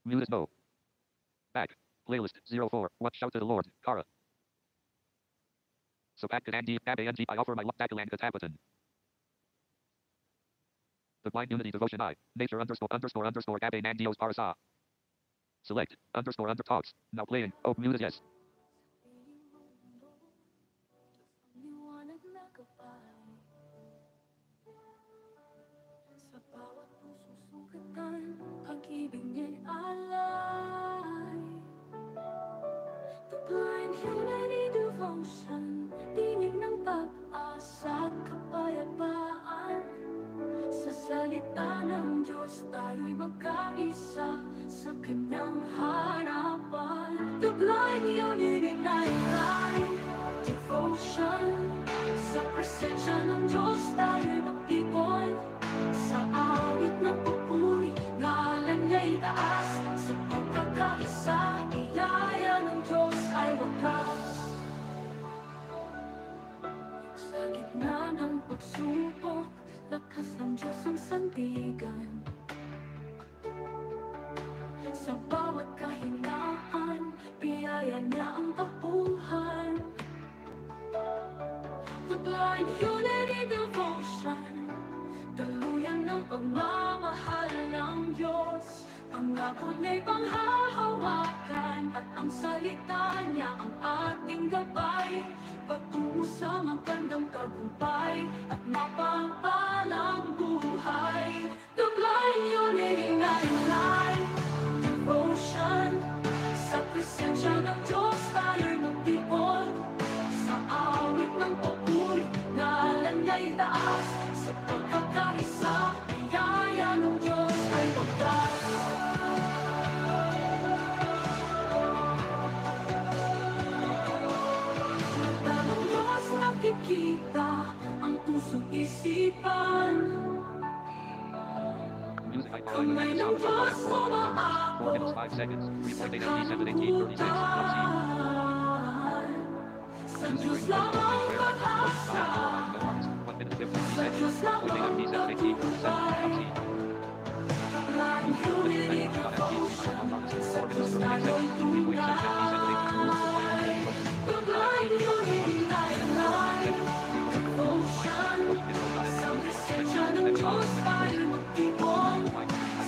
Mute no. Back. Playlist 04. What shout to the Lord. Kara. Sapak Andy Abang I offer my luck Dakalan Katapatan. The Blind Unity Devotion I. Nature underscore Abang Andios Parasa. Select. Underscore under talks. Now playing. Oh, music yes. Sa bawat pusong sugatan, pag-ibig niya'y alay. The blind unity devotion, tinig ng pag-asa at kapayapaan. Sa salita ng Diyos tayo'y magkaisa sa kanyang harapan. The blind unity nightlife devotion, sa presensya ng Diyos tayo'y magtipon. Sa awit ng pupuri, ngalan niya'y taas. Sa pagkakaisa, biyaya ng Diyos ay wakas. Sa gitna ng pagsubok, lakas ng Diyos ang sandigan. Sa bawat kahinaan, biyaya niya ang tapuhan. The blind unity devotion, daluyan ng pagmamahal ng Diyos. Pangako niya'y panghahawakan, at ang salita niya ang ating gabay. Patungo sa magandang tagumpay at mapagpalang buhay. The blind unity nightlife devotion, sa presensya ng Diyos tayo'y magtipon. Sa awit ng papuri, ngalan niya'y taas. Sa pagkakaisa, biyaya ng Diyos ay wagas. Mata ng Diyos nakikita ang pusong isipan. Kamay ng Diyos umaabot 4 minutes 5 seconds. sa 3.8 7 18 36. kalutuhan. Sa Diyos lamang pag-asa, 1 minute 50 sa Diyos lamang magpapay. Blind unity devotion, sa Diyos tayo'y tunay. The blind unity nightlife devotion, sa presensya ng Diyos tayo'y magtipon.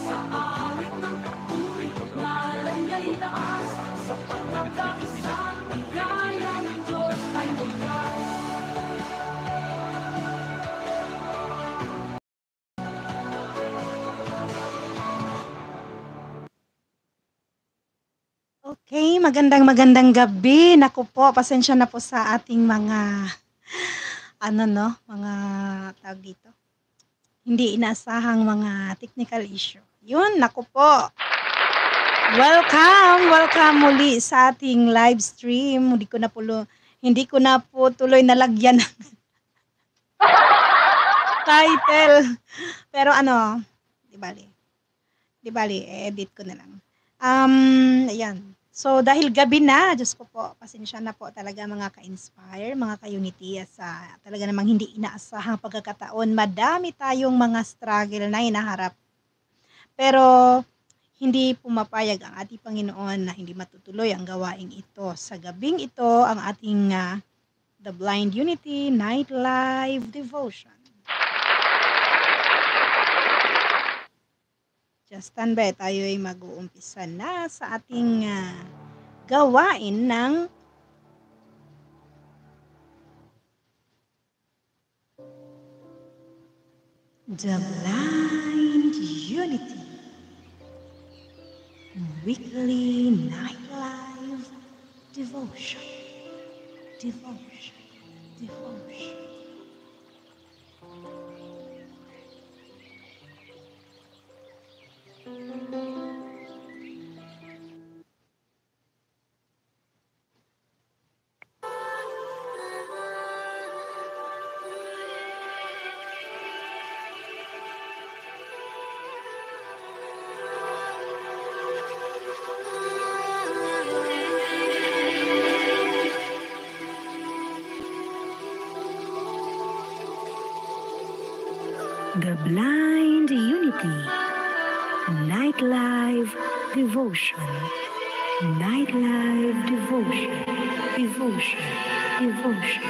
Sa awit ng papuri, ngalan niya'y taas. Sa pagkakaisa, biyaya ng Diyos ay wagas. Okay, magandang gabi. Naku po, pasensya na po sa ating mga mga tawag dito. Hindi inaasahang mga technical issue. Yun, naku po. Welcome muli sa ating live stream. Hindi ko na po tuloy nalagyan ng title. Pero di bali, edit ko na lang. Ayan. So, dahil gabi na, Diyos ko po, pasensya na po talaga mga ka-inspire, mga ka-unity, sa talaga namang hindi inaasahang pagkakataon. Madami tayong mga struggle na hinaharap. Pero, hindi pumapayag ang ating Panginoon na hindi matutuloy ang gawaing ito. Sa gabing ito, ang ating The Blind Unity Night Live Devotion. Just stand by, tayo ay mag-uumpisa na sa ating gawain ng The Blind Unity Weekly Night Live Devotion. The Blind Unity Night Live Devotion. Nightlife Devotion. Devotion. Devotion.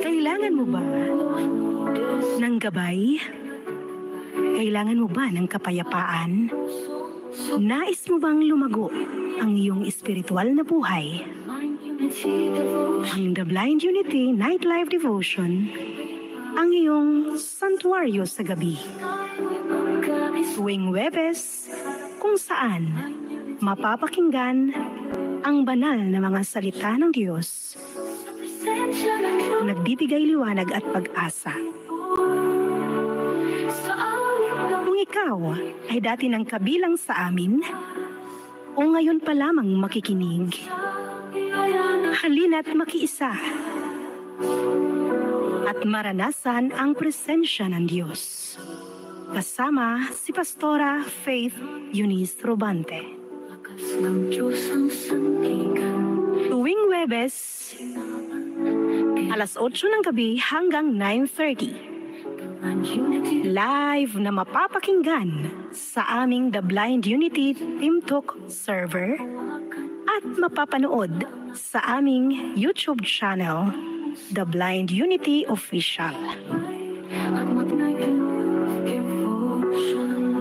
Kailangan mo ba ng gabay? Kailangan mo ba ng kapayapaan? Nais mo bang lumago ang iyong espiritual na buhay? Ang The Blind Unity Nightlife Devotion, ang iyong santuaryo sa gabi. Tuwing Huwebes, kung saan mapapakinggan ang banal na mga salita ng Diyos, nagbibigay liwanag at pag-asa. Kung ikaw ay dati nang kabilang sa amin, o ngayon pa lamang makikinig, halina't makiisa at maranasan ang presensya ng Diyos. Kasama si Pastora Faith Eunice Robante. Tuwing Huwebes, alas 8 ng gabi hanggang 9:30. Live na mapapakinggan sa aming The Blind Unity Team Talk server at mapapanood sa aming YouTube channel, The Blind Unity Official.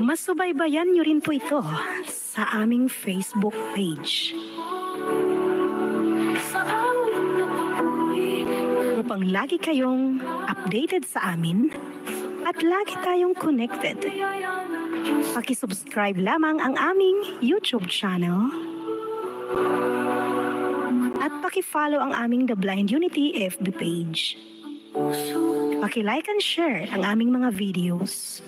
Masubaybayan niyo rin po ito sa aming Facebook page. Upang lagi kayong updated sa amin at lagi tayong connected, pakisubscribe lamang ang aming YouTube channel at pakifollow ang aming The Blind Unity FB page. Pakilike and share ang aming mga videos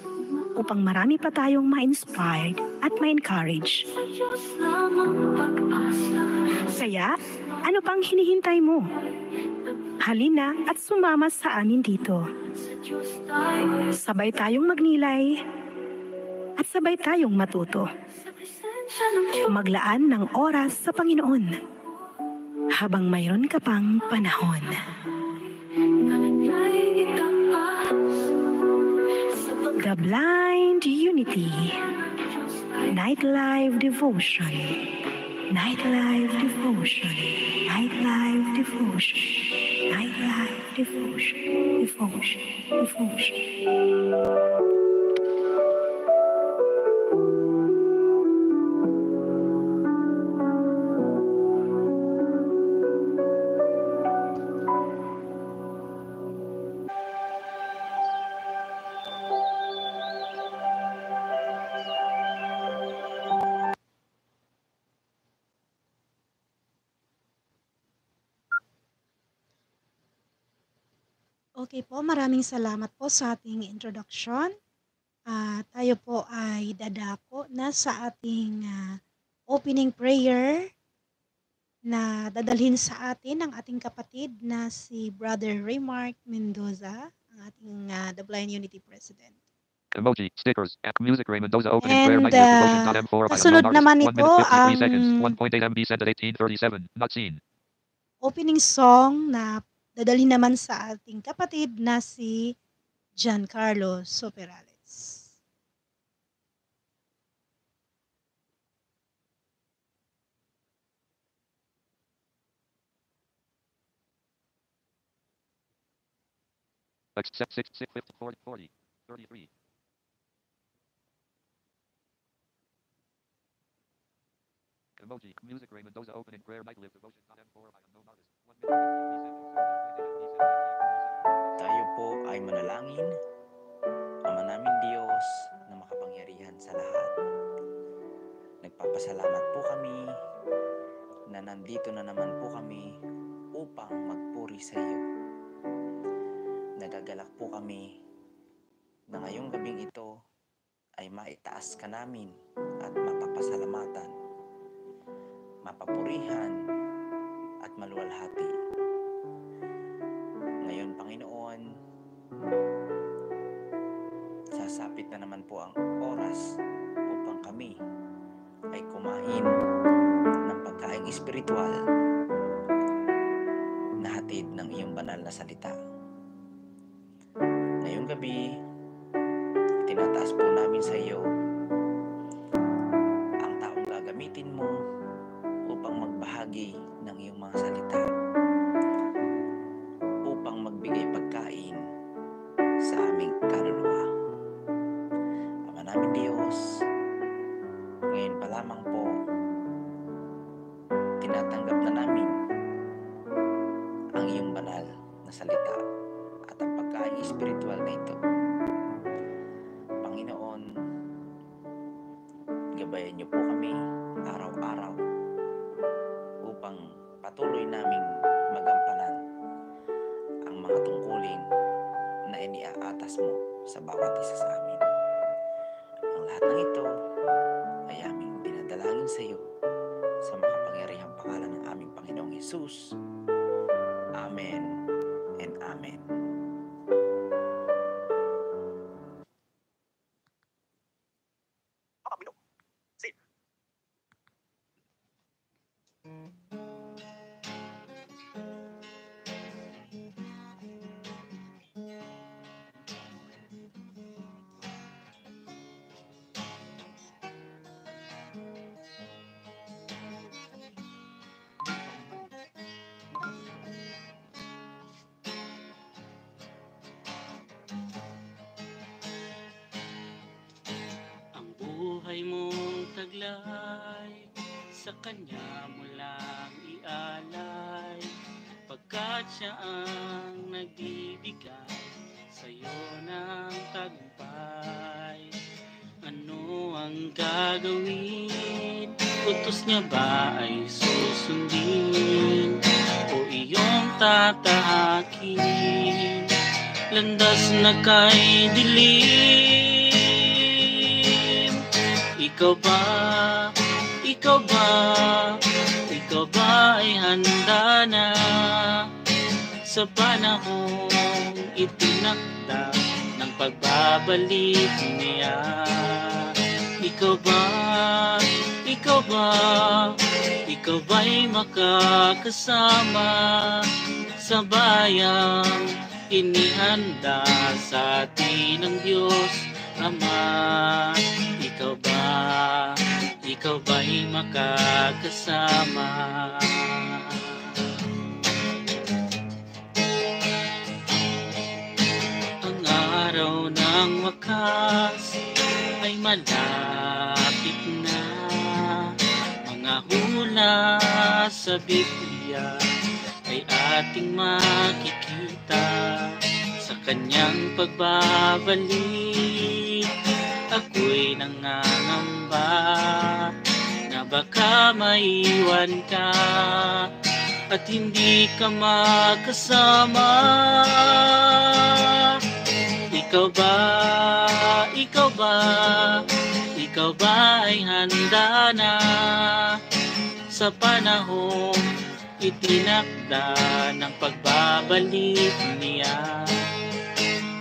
upang marami pa tayong ma-inspired at ma-encourage. Kaya, ano pang hinihintay mo? Halina at sumama sa amin dito. Sabay tayong magnilay at sabay tayong matuto. Maglaan ng oras sa Panginoon habang mayroon ka pang panahon. The Blind Unity Nightlife Devotion. Nightlife Devotion. Nightlife Devotion. Nightlife Devotion. Devotion. Devotion. Okay po, maraming salamat po sa ating introduction. Tayo po ay dadako na sa ating opening prayer na dadalhin sa atin ng ating kapatid na si Brother Raymark Mendoza, ang ating The Blind Unity President. Emoji, stickers, app music Ray Mendoza opening And, prayer nightly devotion.m4 by kasunod unknown naman artist. 1 ito minute 53 ang seconds. 1.8 MB sent at 1837. Not seen. opening song na dadalhin naman sa ating kapatid na si Giancarlo Soperales. Accept 6, 6, 50, 40, 40, 33. Emoji, music Ray Mendoza opening prayer nightly devotion.m4 by unknown artist. 1 minute 53 seconds. 1.8 MB sent at 1837. Tayo po ay manalangin. Ama naming Diyos na makapangyarihan sa lahat. Nagpapasalamat po kami na nandito na naman po kami upang magpuri sa iyo. Nagagalak po kami na ngayong gabing ito ay maitaas ka namin at mapapasalamatan, mapapurihan at maluwalhati. Ngayon, Panginoon, sasapit na naman po ang oras upang kami ay kumain ng pagkaing espiritual banal na salita. Ngayong gabi, tinataas po namin sa iyo ang taong gagamitin mo upang magbahagi ng iyong mga salita, upang magbigay pagkain sa aming kaluluwa. Ama namin Diyos, ngayon pa lamang po, tinatanggap na namin ang iyong banal na salita at ang pagkain espiritual na ito. Panginoon, gabayan niyo po kami araw-araw upang patuloy naming magampanan ang mga tungkulin na iniaatas mo sa bawat isa sa amin. Ang lahat ng ito ay aming dinadalangin sa iyo sa makapangyarihang pangalan ng aming Panginoong Hesus. Amen and Amen. Buhay mong taglay, sa Kanya mo lang ialay, pagkat Siya ang nagbibigay sa'yo ng tagumpay. Ano ang gagawin? Utos Niya ba ay susundin? O iyong tatahakin? Landas na kay dilim. Ikaw ba, ikaw ba, ikaw ba ay handa na sa panahong itinakda ng pagbabalik niya? Ikaw ba, ikaw ba, ikaw ba'y makakasama sa bayang inihanda sa atin ng Diyos Ama? Ikaw ba'y makakasama? Ang araw ng wakas ay malapit na. Mga hula sa Biblia ay ating makikita. Sa Kanyang pagbabalik, ako'y nangangamba na baka maiwan ka at hindi ka makasama. Ikaw ba, ikaw ba, ikaw ba ay handa na sa panahong itinakda ng pagbabalik niya?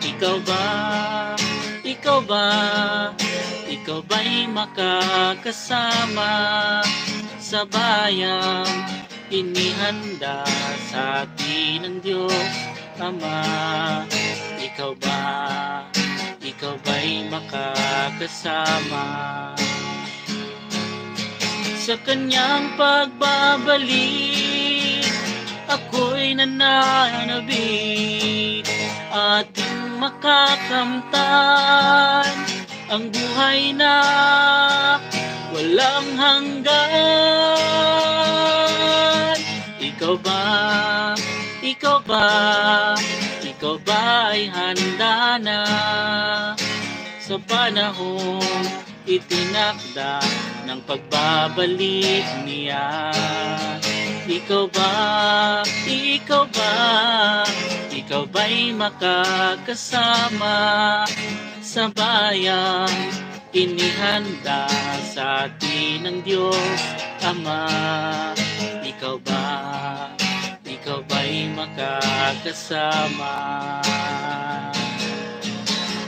Ikaw ba, ikaw ba, ikaw ba'y makakasama sa bayang inihanda sa atin ng Diyos Ama? Ikaw ba, ikaw ba'y makakasama sa Kanyang pagbabalik? Ako'y nananabik, ating makakamtan ang buhay na walang hanggan. Ikaw ba, ikaw ba, ikaw ba ay handa na sa panahong itinakda ng pagbabalik niya? Ikaw ba, ikaw ba, ikaw ba'y makakasama sa bayang inihanda sa atin ng Diyos Ama? Ikaw ba, ikaw ba'y makakasama?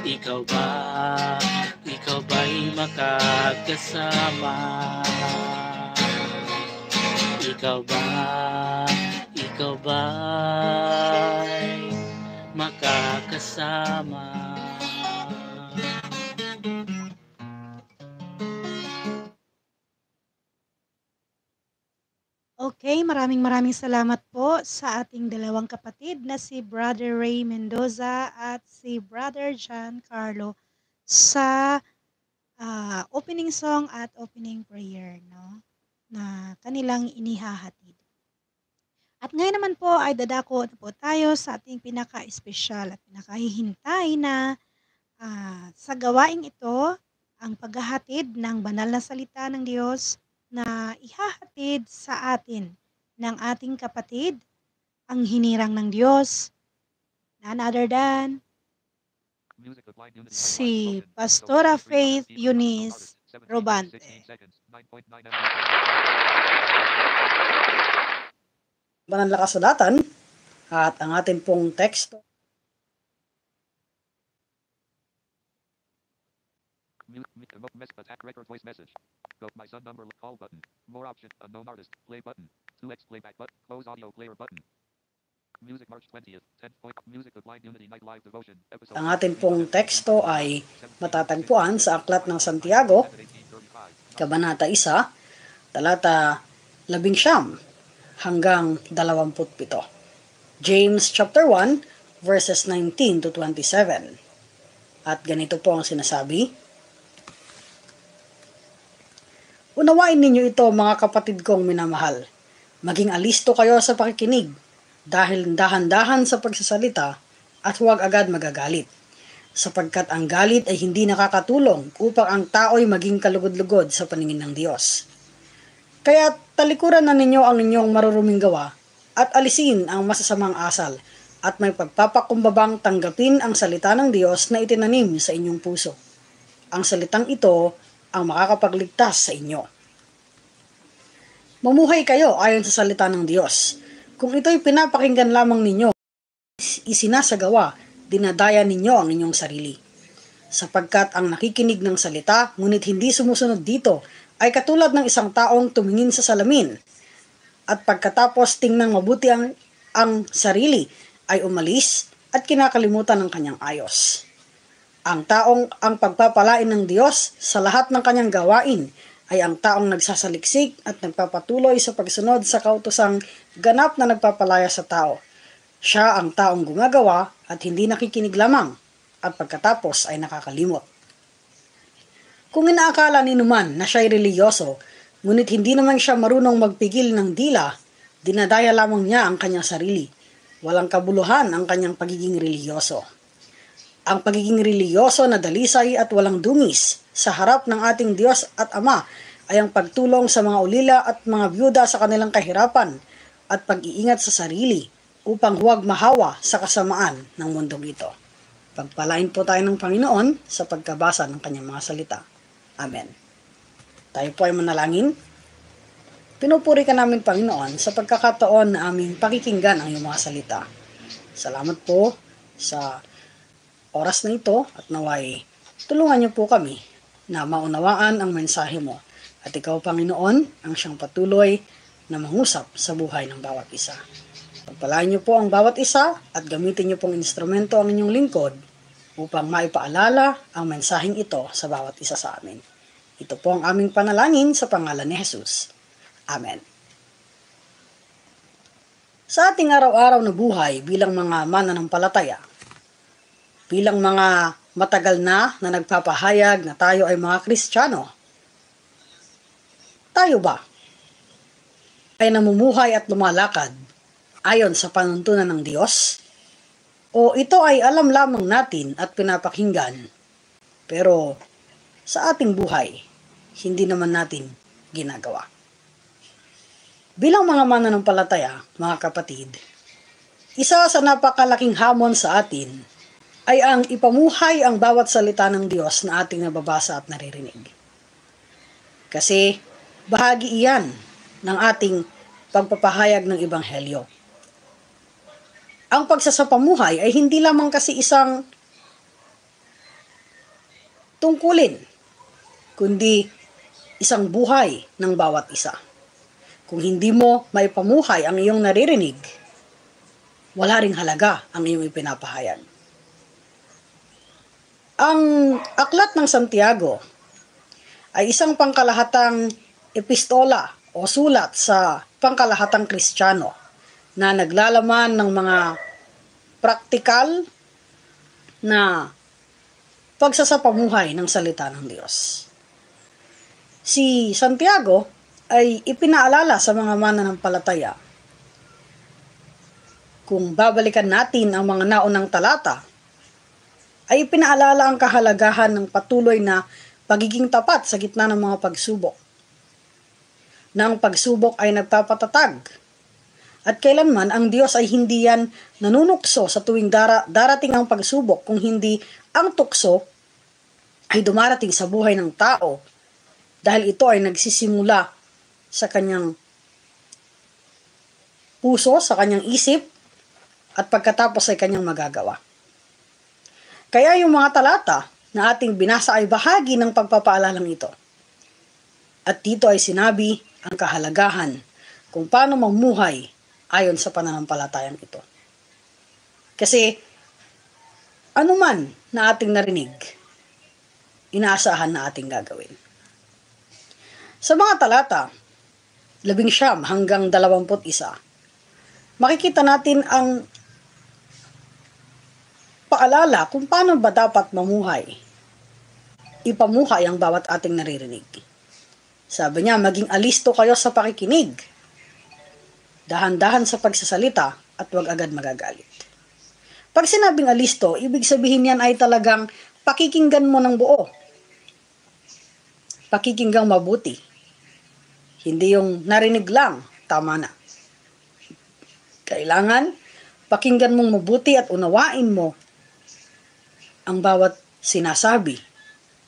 Ikaw ba, ikaw ba'y makakasama? Ikaw ba, ikaw ba'y makakasama? Okay, maraming salamat po sa ating dalawang kapatid na si Brother Ray Mendoza at si Brother John Carlo sa opening song at opening prayer, no, na kanilang inihahatid. At ngayon naman po ay dadako na po tayo sa ating pinaka-espesyal at pinakahihintay na sa gawaing ito, ang paghahatid ng banal na salita ng Diyos na ihahatid sa atin ng ating kapatid, ang hinirang ng Diyos, none other than Music of Blind Unity si Highlight Pastora Spoken. Faith 3 Eunice 17, Robante. 16 seconds, 9.9 MB. Banal na kasulatan at ang ating pong teksto Attack record voice message. Go my son number call button. More option. Unknown artist. Play button. 2x playback button. Close audio player button. Music March 20th. 10 point. Music of Blind Unity Night Live Devotion. Episode. ang ating pong teksto ay matatagpuan sa Aklat ng Santiago, Kabanata 1, talata 19 hanggang 27. James chapter 1 verses 19 to 27. At ganito po ang sinasabi: Unawain ninyo ito, mga kapatid kong minamahal. Maging alisto kayo sa pakikinig, dahil dahan-dahan sa pagsasalita at huwag agad magagalit. Sapagkat ang galit ay hindi nakakatulong upang ang tao'y maging kalugod-lugod sa paningin ng Diyos. Kaya talikuran na ninyo ang inyong maruruming gawa at alisin ang masasamang asal at may pagpapakumbabang tanggapin ang salita ng Diyos na itinanim sa inyong puso. Ang salitang ito ang makakapagligtas sa inyo. Mamuhay kayo ayon sa salita ng Diyos. Kung ito'y pinapakinggan lamang ninyo, isinasagawa, dinadaya ninyo ang inyong sarili. Sapagkat ang nakikinig ng salita, ngunit hindi sumusunod dito, ay katulad ng isang taong tumingin sa salamin, at pagkatapos tingnan mabuti ang sarili, ay umalis at kinakalimutan ng kanyang ayos. Ang taong ang pagpapalain ng Diyos sa lahat ng kanyang gawain ay ang taong nagsasaliksik at nagpapatuloy sa pagsunod sa kautosang ganap na nagpapalaya sa tao. Siya ang taong gumagawa at hindi nakikinig lamang at pagkatapos ay nakakalimot. Kung inaakala ni numan na siya'y reliyoso, ngunit hindi naman siya marunong magpigil ng dila, dinadaya lamang niya ang kanyang sarili. Walang kabuluhan ang kanyang pagiging reliyoso. Ang pagiging reliyoso na dalisay at walang dungis sa harap ng ating Diyos at Ama ay ang pagtulong sa mga ulila at mga byuda sa kanilang kahirapan at pag-iingat sa sarili upang huwag mahawa sa kasamaan ng mundong ito. Pagpalain po tayo ng Panginoon sa pagkabasa ng kanyang mga salita. Amen. Tayo po ay manalangin. Pinupuri ka namin, Panginoon, sa pagkakataon na aming pakikinggan ang iyong mga salita. Salamat po sa oras na ito at naway tulungan niyo po kami na maunawaan ang mensahe mo. At ikaw, Panginoon, ang siyang patuloy na mangusap sa buhay ng bawat isa. Pagpalain niyo po ang bawat isa at gamitin niyo pong instrumento ang inyong lingkod upang maipaalala ang mensaheng ito sa bawat isa sa amin. Ito po ang aming panalangin sa pangalan ni Jesus. Amen. Sa ating araw-araw na buhay bilang mga mananampalataya, bilang mga matagal na nagpapahayag na tayo ay mga Kristiyano, tayo ba ay namumuhay at lumalakad ayon sa panuntunan ng Diyos? O ito ay alam lamang natin at pinapakinggan, pero sa ating buhay, hindi naman natin ginagawa? Bilang mga mananampalataya, mga kapatid, isa sa napakalaking hamon sa atin ay ang ipamuhay ang bawat salita ng Diyos na ating nababasa at naririnig. Kasi bahagi iyan ng ating pagpapahayag ng Ebanghelyo. Ang pagsasapamuhay ay hindi lamang kasi isang tungkulin, kundi isang buhay ng bawat isa. Kung hindi mo maipamuhay ang iyong naririnig, wala ring halaga ang iyong ipinapahayag. Ang Aklat ng Santiago ay isang pangkalahatang epistola o sulat sa pangkalahatang Kristiyano na naglalaman ng mga praktikal na pagsasapamuhay ng salita ng Diyos. Si Santiago ay ipinaalala sa mga mananampalataya. Kung babalikan natin ang mga naunang talata, ay ipinaalala ang kahalagahan ng patuloy na pagiging tapat sa gitna ng mga pagsubok. Na ang pagsubok ay nagpapatatag. At kailanman ang Diyos ay hindi yan nanunukso sa tuwing darating ang pagsubok, kung hindi ang tukso ay dumarating sa buhay ng tao dahil ito ay nagsisimula sa kanyang puso, sa kanyang isip, at pagkatapos ay kanyang magagawa. Kaya yung mga talata na ating binasa ay bahagi ng pagpapaalalang ito. At dito ay sinabi ang kahalagahan kung paano mamuhay ayon sa pananampalatayang ito. Kasi anuman na ating narinig, inaasahan na ating gagawin. Sa mga talata 19 hanggang 21, makikita natin ang paalala kung paano ba dapat ipamuhay ang bawat ating naririnig. Sabi niya, maging alisto kayo sa pakikinig. Dahan-dahan sa pagsasalita at huwag agad magagalit. Pag sinabing alisto, ibig sabihin yan ay talagang pakikinggan mo ng buo. Pakikinggang mabuti. Hindi yung narinig lang, tama na. Kailangan pakinggan mong mabuti at unawain mo ang bawat sinasabi,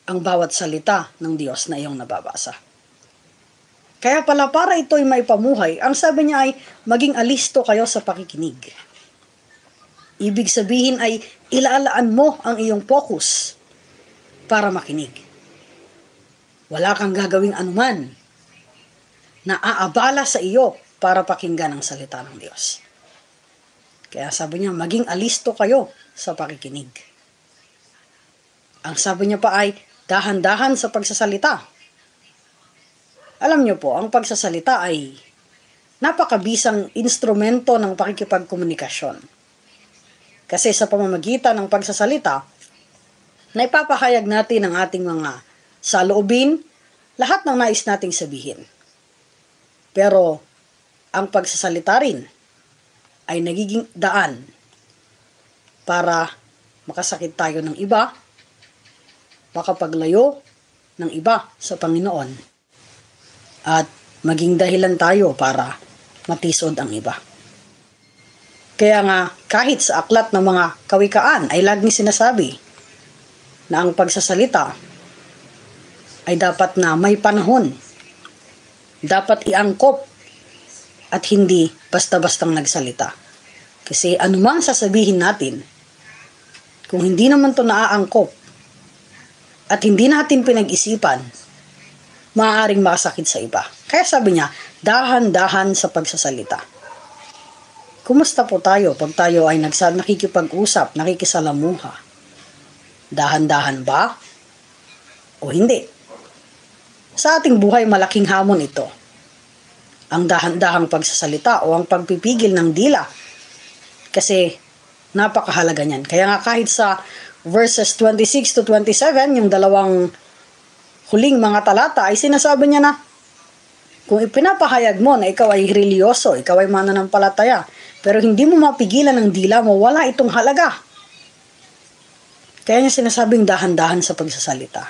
ang bawat salita ng Diyos na iyong nababasa. Kaya pala para ito'y maipamuhay, ang sabi niya ay maging alisto kayo sa pakikinig. Ibig sabihin ay ilaalaan mo ang iyong focus para makinig. Wala kang gagawing anuman na aabala sa iyo para pakinggan ang salita ng Diyos. Kaya sabi niya, maging alisto kayo sa pakikinig. Ang sabi niya pa ay dahan-dahan sa pagsasalita. Alam niyo po, ang pagsasalita ay napakabisang instrumento ng pakikipagkomunikasyon. Kasi sa pamamagitan ng pagsasalita, naipapahayag natin ang ating mga saloobin, lahat ng nais nating sabihin. Pero ang pagsasalita rin ay nagiging daan para makasakit tayo ng iba, makapaglayo ng iba sa Panginoon, at maging dahilan tayo para matisod ang iba. Kaya nga, kahit sa aklat ng mga kawikaan ay laging sinasabi na ang pagsasalita ay dapat na may panahon, dapat iangkop at hindi basta-bastang nagsalita. Kasi anumang sasabihin natin, kung hindi naman ito naaangkop at hindi natin pinag-isipan, maaaring makasakit sa iba. Kaya sabi niya, dahan-dahan sa pagsasalita. Kumusta po tayo pag tayo ay nakikipag-usap, nakikisalamuha? Dahan-dahan ba? O hindi? Sa ating buhay, malaking hamon ito. Ang dahan-dahang pagsasalita o ang pagpipigil ng dila. Kasi napakahalaga niyan. Kaya nga kahit sa verses 26 to 27, yung dalawang huling mga talata, ay sinasabi niya na, kung ipinapahayag mo na ikaw ay religyoso, ikaw ay mananampalataya, pero hindi mo mapigilan ang dila mo, wala itong halaga. Kaya niya sinasabing dahan-dahan sa pagsasalita.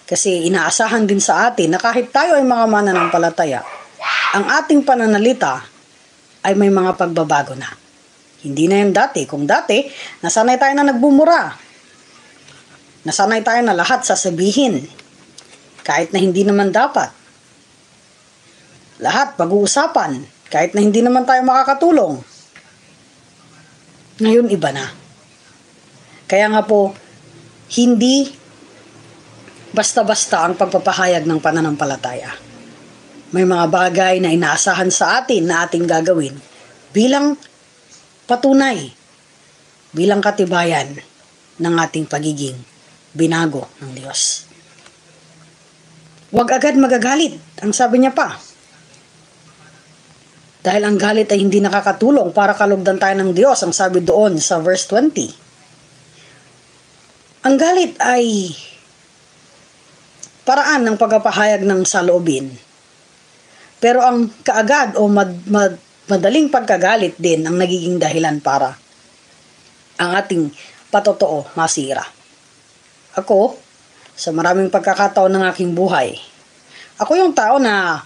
Kasi inaasahan din sa atin na kahit tayo ay mga mananampalataya, ang ating pananalita ay may mga pagbabago na. Hindi na yan dati. Kung dati, nasanay tayo na nagbumura. Nasanay tayo na lahat sasabihin. Kahit na hindi naman dapat. Lahat pag-uusapan. Kahit na hindi naman tayo makakatulong. Ngayon iba na. Kaya nga po, hindi basta-basta ang pagpapahayag ng pananampalataya. May mga bagay na inaasahan sa atin na ating gagawin bilang patunay bilang katibayan ng ating pagiging binago ng Diyos. Huwag agad magagalit, ang sabi niya pa. Dahil ang galit ay hindi nakakatulong para kalugdan tayo ng Diyos, ang sabi doon sa verse 20. Ang galit ay paraan ng pagpapahayag ng saloobin. Pero ang kaagad o madaling pagkagalit din ang nagiging dahilan para ang ating patotoo masira. Ako, sa maraming pagkakataon ng aking buhay, ako yung tao na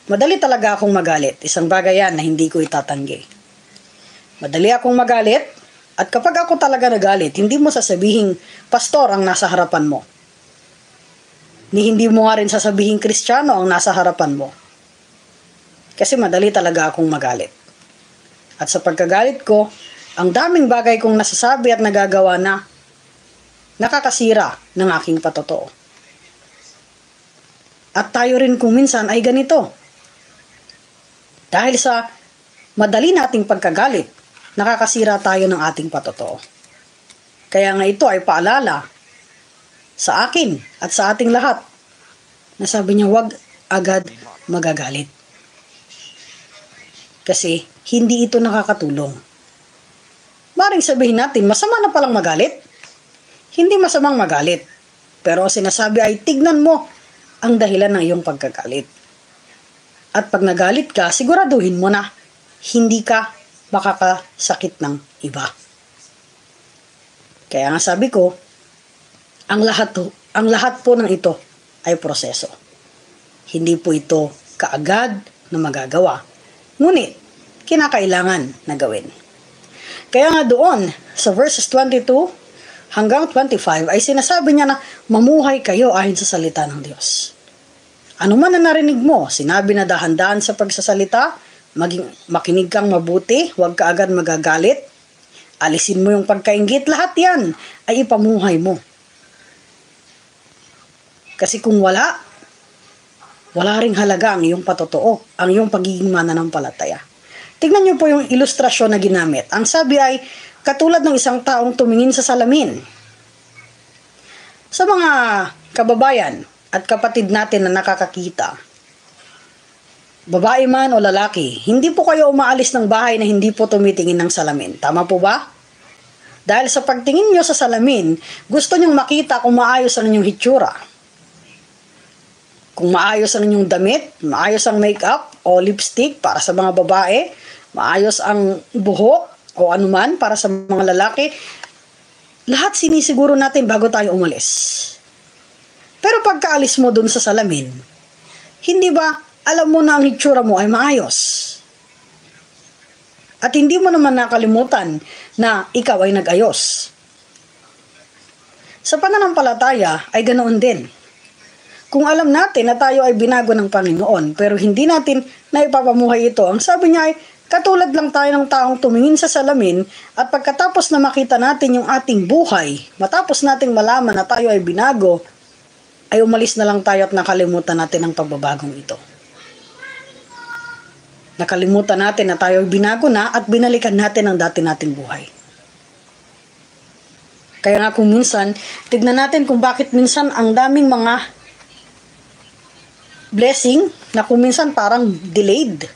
madali talaga akong magalit. Isang bagay yan na hindi ko itatanggi. Madali akong magalit, at kapag ako talaga nagalit, hindi mo sasabihin, pastor ang nasa harapan mo. Hindi mo nga rin sasabihin, Kristiyano ang nasa harapan mo. Kasi madali talaga akong magalit. At sa pagkagalit ko, ang daming bagay kong nasasabi at nagagawa na nakakasira ng aking patotoo. At tayo rin kung minsan ay ganito. Dahil sa madali nating pagkagalit, nakakasira tayo ng ating patotoo. Kaya nga ito ay paalala sa akin at sa ating lahat na sabi niya, huwag agad magagalit. Kasi hindi ito nakakatulong. Maring sabihin natin, masama na palang magalit. Hindi masamang magalit. Pero ang sinasabi ay, tignan mo ang dahilan ng iyong pagkagalit. At pag nagalit ka, siguraduhin mo na hindi ka makakasakit ng iba. Kaya nga sabi ko, ang lahat po ng ito ay proseso. Hindi po ito kaagad na magagawa. Ngunit, kinakailangan na gawin. Kaya nga doon, sa verses 22 hanggang 25, ay sinasabi niya na mamuhay kayo ayon sa salita ng Diyos. Ano man na narinig mo, sinabi na dahan-dahan sa pagsasalita, makinig kang mabuti, huwag ka agad magagalit, alisin mo yung pagkainggit, lahat yan ay ipamuhay mo. Kasi kung wala ring halaga ang iyong patotoo, ang iyong pagiging mananampalataya. Tignan niyo po yung ilustrasyon na ginamit. Ang sabi ay, katulad ng isang taong tumingin sa salamin. Sa mga kababayan at kapatid natin na nakakakita, babae man o lalaki, hindi po kayo umaalis ng bahay na hindi po tumitingin ng salamin. Tama po ba? Dahil sa pagtingin niyo sa salamin, gusto niyong makita kung maayos ang inyong hitsura. Kung maayos ang inyong damit, maayos ang makeup o lipstick para sa mga babae, maayos ang buhok o anuman para sa mga lalaki, lahat sinisiguro natin bago tayo umalis. Pero pagkaalis mo dun sa salamin, hindi ba alam mo na ang hitsura mo ay maayos? At hindi mo naman nakalimutan na ikaw ay nag-ayos. Sa pananampalataya ay ganoon din. Kung alam natin na tayo ay binago ng Panginoon, pero hindi natin naipapamuhay ito, ang sabi niya ay, katulad lang tayo ng taong tumingin sa salamin at pagkatapos na makita natin yung ating buhay, matapos nating malaman na tayo ay binago, ay umalis na lang tayo at nakalimutan natin ang pagbabagong ito. Nakalimutan natin na tayo ay binago na at binalikan natin ang dati nating buhay. Kaya nga kung minsan, tignan natin kung bakit minsan ang daming mga blessing na kung minsan parang delayed.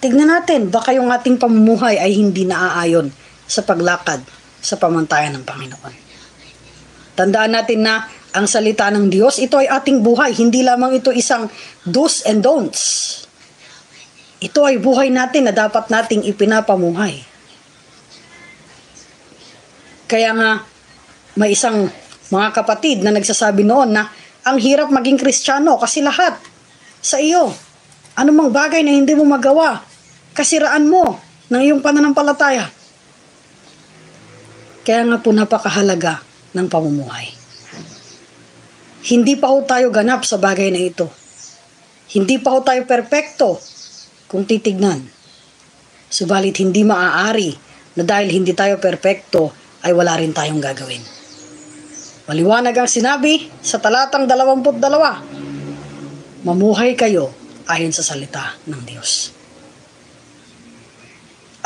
Tignan natin, baka yung ating pamumuhay ay hindi naaayon sa paglakad sa pamantayan ng Panginoon. Tandaan natin na ang salita ng Diyos, ito ay ating buhay. Hindi lamang ito isang do's and don'ts. Ito ay buhay natin na dapat nating ipinapamuhay. Kaya nga, may isang mga kapatid na nagsasabi noon na ang hirap maging Kristiyano kasi lahat sa iyo, anumang bagay na hindi mo magawa, kasiraan mo ng iyong pananampalataya. Kaya nga po napakahalaga ng pamumuhay. Hindi pa ho tayo ganap sa bagay na ito. Hindi pa ho tayo perpekto kung titignan. Subalit hindi maaari na dahil hindi tayo perpekto ay wala rin tayong gagawin. Maliwanag ang sinabi sa talatang 22, mamuhay kayo ayon sa salita ng Diyos.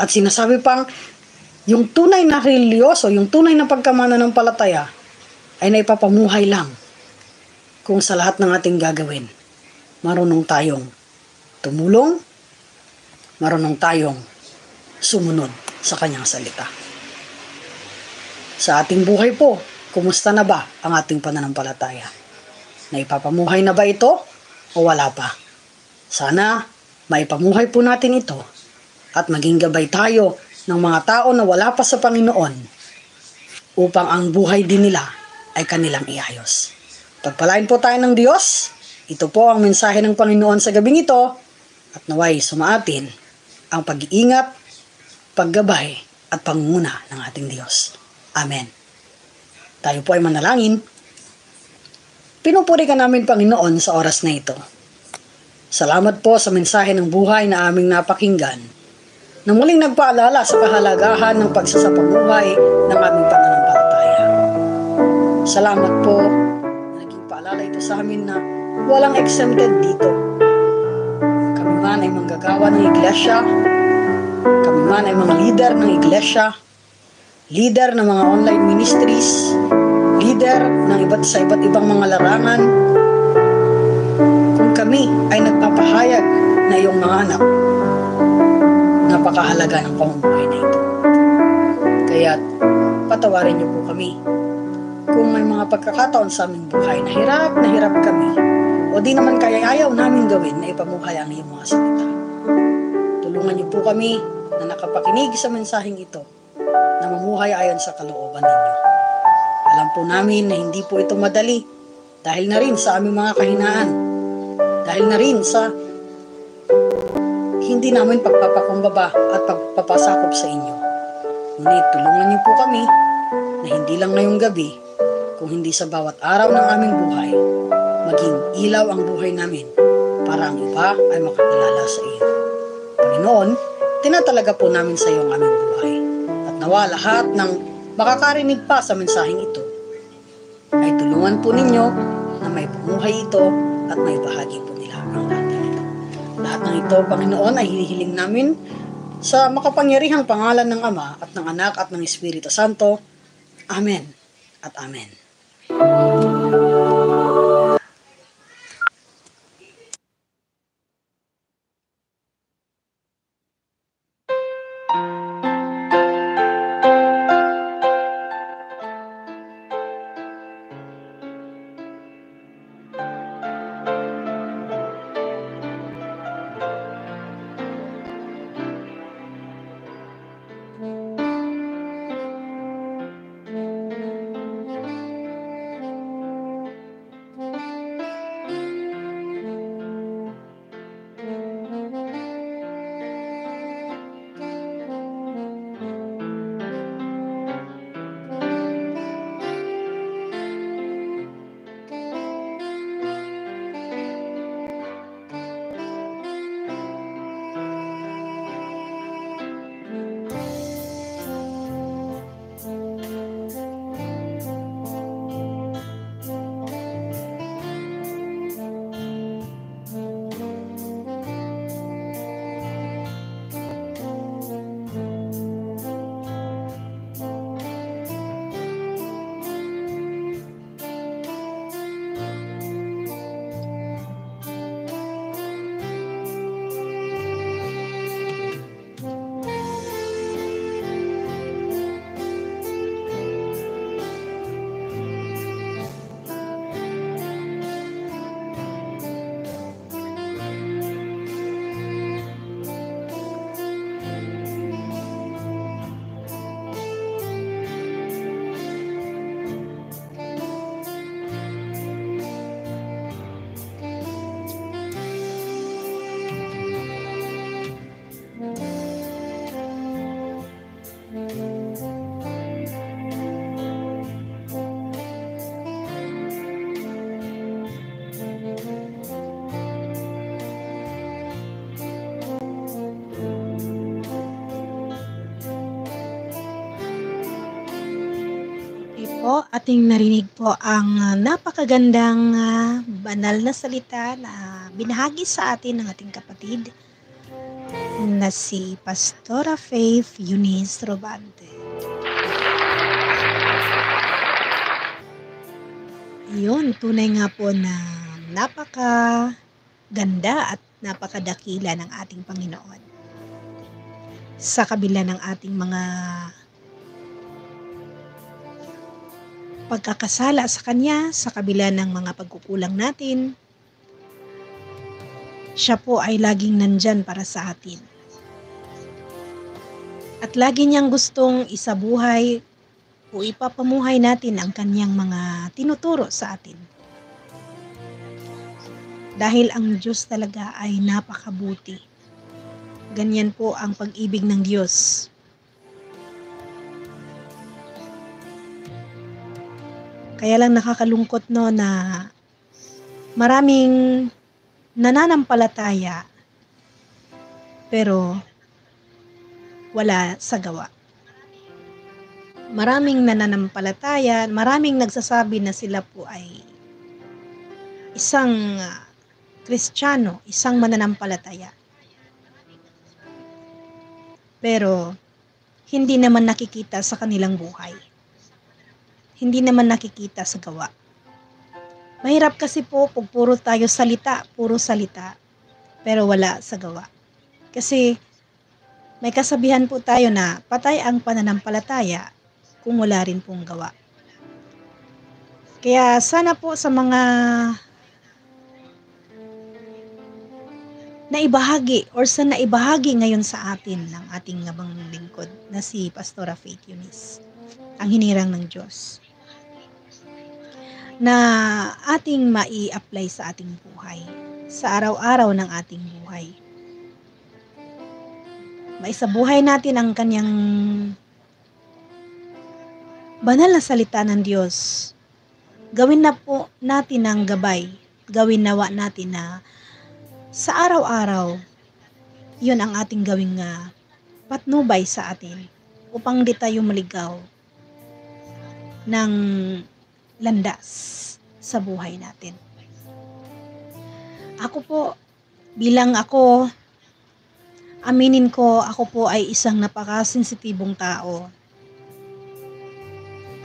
At sinasabi pang, yung tunay na religyoso, yung tunay na pagkamananampalataya, ay naipapamuhay lang kung sa lahat ng ating gagawin, marunong tayong tumulong, marunong tayong sumunod sa kanyang salita. Sa ating buhay po, kumusta na ba ang ating pananampalataya? Naipapamuhay na ba ito o wala pa? Sana maipamuhay po natin ito at maging gabay tayo ng mga tao na wala pa sa Panginoon upang ang buhay din nila ay kanilang iayos. Pagpalain po tayo ng Diyos. Ito po ang mensahe ng Panginoon sa gabing ito at naway sumaatin ang pag-iingat, paggabay at pangunguna ng ating Diyos. Amen. Tayo po ay manalangin. Pinupuri ka namin, Panginoon, sa oras na ito. Salamat po sa mensahe ng buhay na aming napakinggan na muling nagpaalala sa kahalagahan ng pagsasapamuhay ng aming pananampalataya. Salamat po na naging paalala ito sa amin na walang exempted dito. Kami man ay manggagawa ng iglesia, kami man ay mga leader ng iglesia, leader ng mga online ministries, leader ng iba't ibang mga larangan. Kung kami ay nagpapahayag na iyong mga anak, napakahalaga ng pamumuhay na ito. Kaya patawarin niyo po kami kung may mga pagkakataon sa aming buhay na hirap kami o di naman kaya ayaw namin gawin na ipamuhay ang iyong mga salita. Tulungan niyo po kami na nakapakinig sa mensaheng ito na mamuhay ayon sa kalooban ninyo. Alam po namin na hindi po ito madali dahil na rin sa aming mga kahinaan, dahil na rin sa hindi namin pagpapakumbaba at pagpapasakop sa inyo. Ngunit tulungan niyo po kami na hindi lang ngayong gabi, kung hindi sa bawat araw ng aming buhay, maging ilaw ang buhay namin para ang iba ay makakilala sa iyo. Panginoon, tinatalaga po namin sa iyo ang aming buhay. At nawa lahat ng makakarinig pa sa mensaheng ito ay tulungan po ninyo na may pumuhay ito at may bahagi po nila ang lahat ng ito. Lahat ng ito, Panginoon, ay hinihiling namin sa makapangyarihang pangalan ng Ama at ng Anak at ng Espiritu Santo. Amen at Amen. Po, ating narinig po ang napakagandang banal na salita na binahagi sa atin ng ating kapatid na si Pastora Faith Eunice Robante. Yun, tunay nga po na napakaganda at napakadakila ng ating Panginoon. Sa kabila ng ating mga pagkakasala sa Kanya, sa kabila ng mga pagkukulang natin, siya po ay laging nandyan para sa atin. At lagi niyang gustong isabuhay o ipapamuhay natin ang kanyang mga tinuturo sa atin. Dahil ang Diyos talaga ay napakabuti. Ganyan po ang pag-ibig ng Diyos. Kaya lang nakakalungkot no na maraming nananampalataya pero wala sa gawa. Maraming nananampalataya, maraming nagsasabi na sila po ay isang Kristiyano, isang mananampalataya. Pero hindi naman nakikita sa kanilang buhay. Hindi naman nakikita sa gawa. Mahirap kasi po pag puro tayo salita, puro salita, pero wala sa gawa. Kasi may kasabihan po tayo na patay ang pananampalataya kung wala rin pong gawa. Kaya sana po sa mga naibahagi or sa naibahagi ngayon sa atin ng ating ngabang lingkod na si Pastora Faith Eunice, ang hinirang ng Diyos, na ating mai-apply sa ating buhay, sa araw-araw ng ating buhay. Maisabuhay natin ang kanyang banal na salita ng Diyos. Gawin na po natin ang gabay. Gawin nawa natin na sa araw-araw, yun ang ating gawing patnubay sa atin upang di tayo maligaw ng landas sa buhay natin. Ako po, aminin ko, ako po ay isang napakasensitibong tao.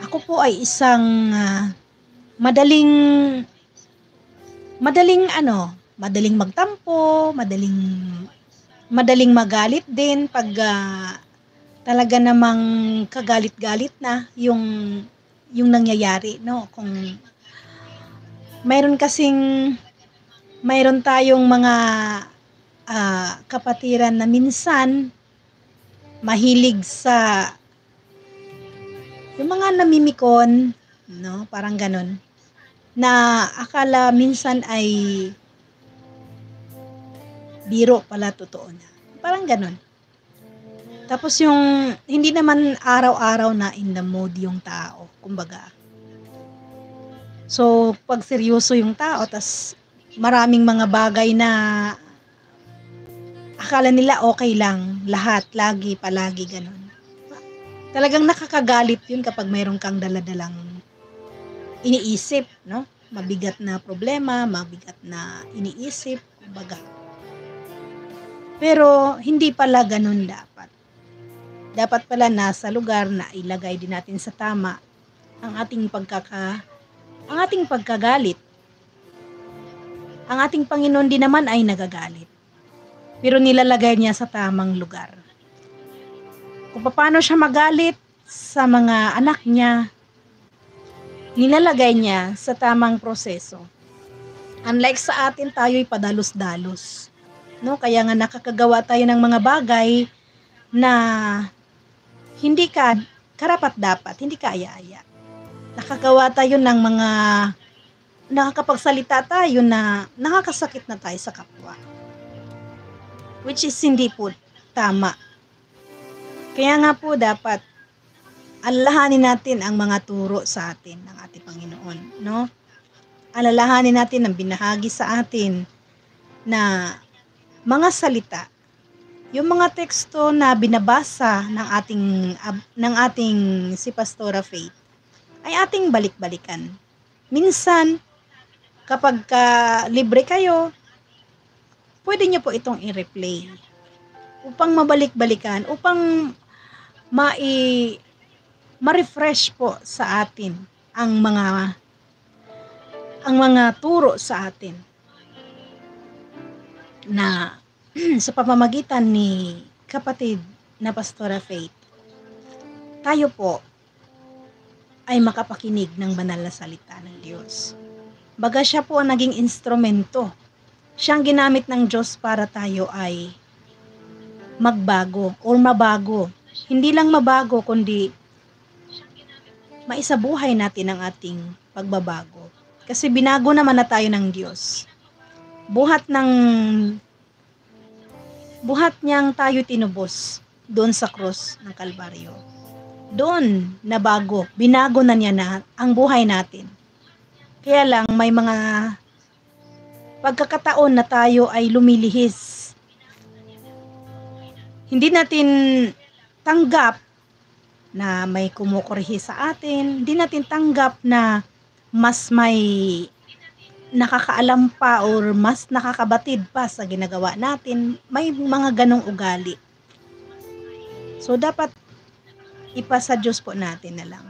Ako po ay isang madaling magtampo, madaling magalit din pag talaga namang kagalit-galit na yung nangyayari, no? Kung mayroon tayong mga kapatiran na minsan mahilig sa yung mga namimikon, no? Parang ganun. Na akala minsan ay biro pala, totoo na. Parang ganun. Tapos yung hindi naman araw-araw na in the mood yung tao, kumbaga. So, pag seryoso yung tao, tas maraming mga bagay na akala nila okay lang, lahat, lagi, palagi, ganun. Talagang nakakagalit yun kapag mayroon kang daladalang iniisip, no? Mabigat na problema, mabigat na iniisip, kumbaga. Pero hindi pala ganun dapat. Dapat pala nasa lugar na ilagay din natin sa tama ang ating pagkagalit. Ang ating Panginoon din naman ay nagagalit. Pero nilalagay niya sa tamang lugar. Kung paano siya magalit sa mga anak niya, nilalagay niya sa tamang proseso. Unlike sa atin, tayo'y padalos-dalos. No? Kaya nga nakakagawa tayo ng mga bagay na hindi ka karapat-dapat, hindi ka aya-aya. Nakagawa tayo ng mga nakakapagsalita tayo na nakakasakit na tayo sa kapwa. Which is hindi po tama. Kaya nga po dapat alalahanin natin ang mga turo sa atin ng ating Panginoon, no? Alalahanin natin ang binahagi sa atin na mga salita, yung mga teksto na binabasa ng ating si Pastora Faith ay ating balik-balikan. Minsan, kapag libre kayo, pwede niyo po itong i-replay upang mabalik-balikan, upang ma-refresh po sa atin ang mga turo sa atin na sa pamamagitan ni kapatid na Pastora Faith, tayo po ay makapakinig ng banal na salita ng Diyos. Baga siya po ang naging instrumento. Siyang ginamit ng Diyos para tayo ay magbago o mabago. Hindi lang mabago, kundi maisabuhay natin ang ating pagbabago. Kasi binago naman na tayo ng Diyos. Buhat niyang tayo tinubos doon sa krus ng Kalbaryo. Doon nabago, binago na niya na ang buhay natin. Kaya lang may mga pagkakataon na tayo ay lumilihis. Hindi natin tanggap na may kumukurhi sa atin. Hindi natin tanggap na mas may nakakaalam pa or mas nakakabatid pa sa ginagawa natin. May mga ganong ugali. So dapat ipasa Diyos po natin na lang.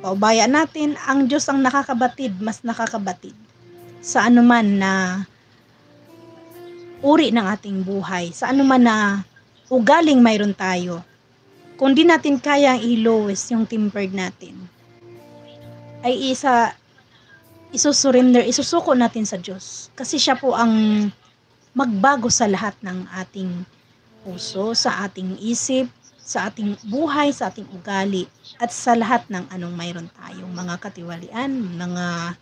Paubaya natin, ang Diyos ang nakakabatid, mas nakakabatid sa anuman na uri ng ating buhay, sa anuman na ugaling mayroon tayo. Kung di natin kayang i-lowest yung tempered natin, ay isusuko natin sa Diyos. Kasi siya po ang magbago sa lahat ng ating puso, sa ating isip, sa ating buhay, sa ating ugali, at sa lahat ng anong mayroon tayong mga katiwalian, mga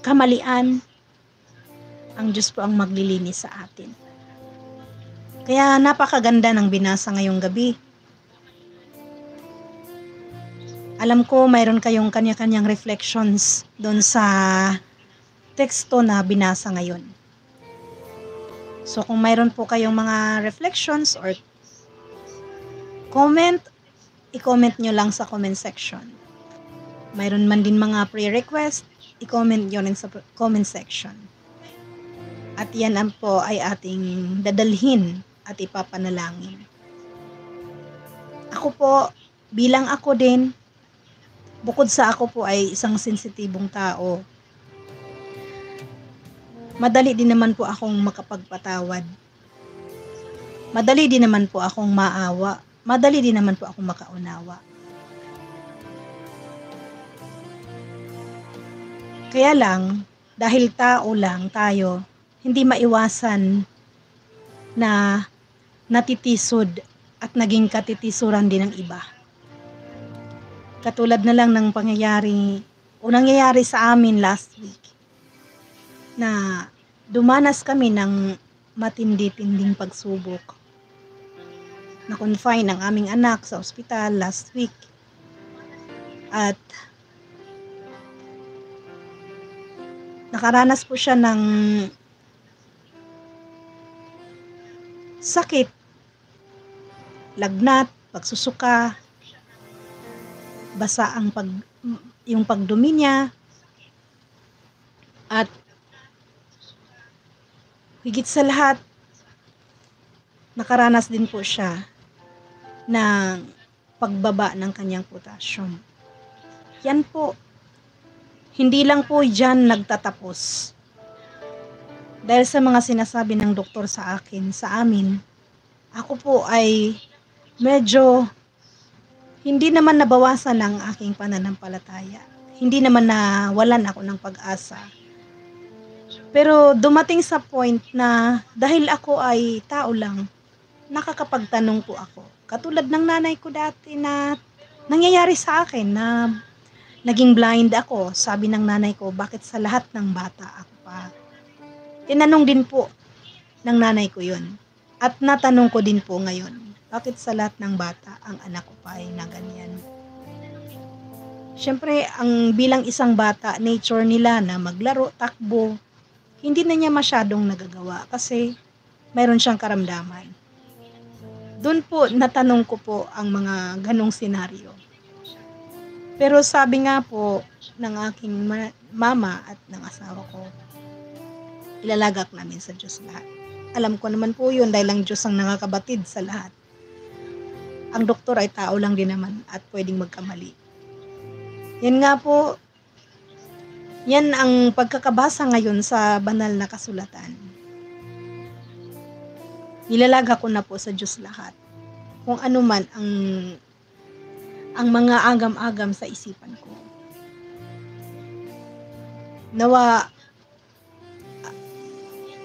kamalian. Ang Diyos po ang maglilinis sa atin. Kaya napakaganda ng binasa ngayong gabi. Alam ko mayroon kayong kanya-kanyang reflections doon sa teksto na binasa ngayon. So kung mayroon po kayong mga reflections or comment, i-comment nyo lang sa comment section. Mayroon man din mga pre-request, i-comment nyo rin sa comment section. At yan ang po ay ating dadalhin at ipapanalangin. Ako po, bilang ako din, bukod sa ako po ay isang sensitibong tao, madali din naman po akong makapagpatawad. Madali din naman po akong maawa. Madali din naman po akong makaunawa. Kaya lang, dahil tao lang tayo, hindi maiwasan na natitisod at naging katitisuran din ng iba. Katulad na lang ng nangyayari sa amin last week, na dumanas kami ng matindi-tinding pagsubok. Na-confine ang aming anak sa ospital last week. At nakaranas po siya ng sakit, lagnat, pagsusuka, basa yung pagdumi niya, at higit sa lahat, nakaranas din po siya ng pagbaba ng kanyang potassium. Yan po, hindi lang po dyan nagtatapos. Dahil sa mga sinasabi ng doktor sa amin, ako po ay medyo hindi naman nabawasan ng aking pananampalataya. Hindi naman nawalan ako ng pag-asa. Pero dumating sa point na dahil ako ay tao lang, nakakapagtanong po ako. Katulad ng nanay ko dati na nangyayari sa akin na naging blind ako. Sabi ng nanay ko, bakit sa lahat ng bata ako pa? Tinanong din po ng nanay ko yun. At natanong ko din po ngayon, bakit sa lahat ng bata ang anak ko pa ay na ganyan? Siyempre, ang bilang isang bata, nature nila na maglaro, takbo, hindi na niya masyadong nagagawa kasi mayroon siyang karamdaman. Doon po, natanong ko po ang mga ganong senaryo. Pero sabi nga po ng aking mama at ng asawa ko, ilalagak namin sa Diyos lahat. Alam ko naman po yun dahil ang Diyos ang nakakabatid sa lahat. Ang doktor ay tao lang din naman at pwedeng magkamali. Yan nga po, yan ang pagkakabasa ngayon sa banal na kasulatan. Nilalagak ko na po sa Diyos lahat. Kung ano man ang mga agam-agam sa isipan ko. Nawa,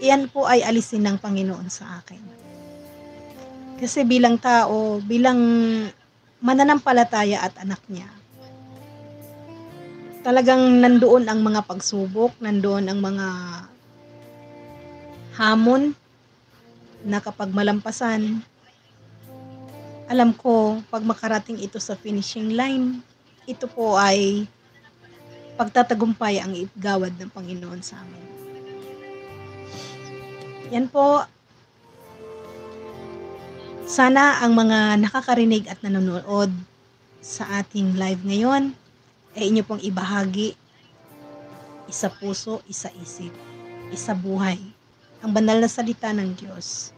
iyan po ay alisin ng Panginoon sa akin. Kasi bilang tao, bilang mananampalataya at anak niya, talagang nandoon ang mga pagsubok, nandoon ang mga hamon na kapag malampasan, alam ko pag makarating ito sa finishing line, ito po ay pagtatagumpay ang igawad ng Panginoon sa amin. Yan po. Sana ang mga nakakarinig at nanonood sa ating live ngayon ay inyo pong ibahagi, isa puso, isa isip, isa buhay, ang banal na salita ng Diyos,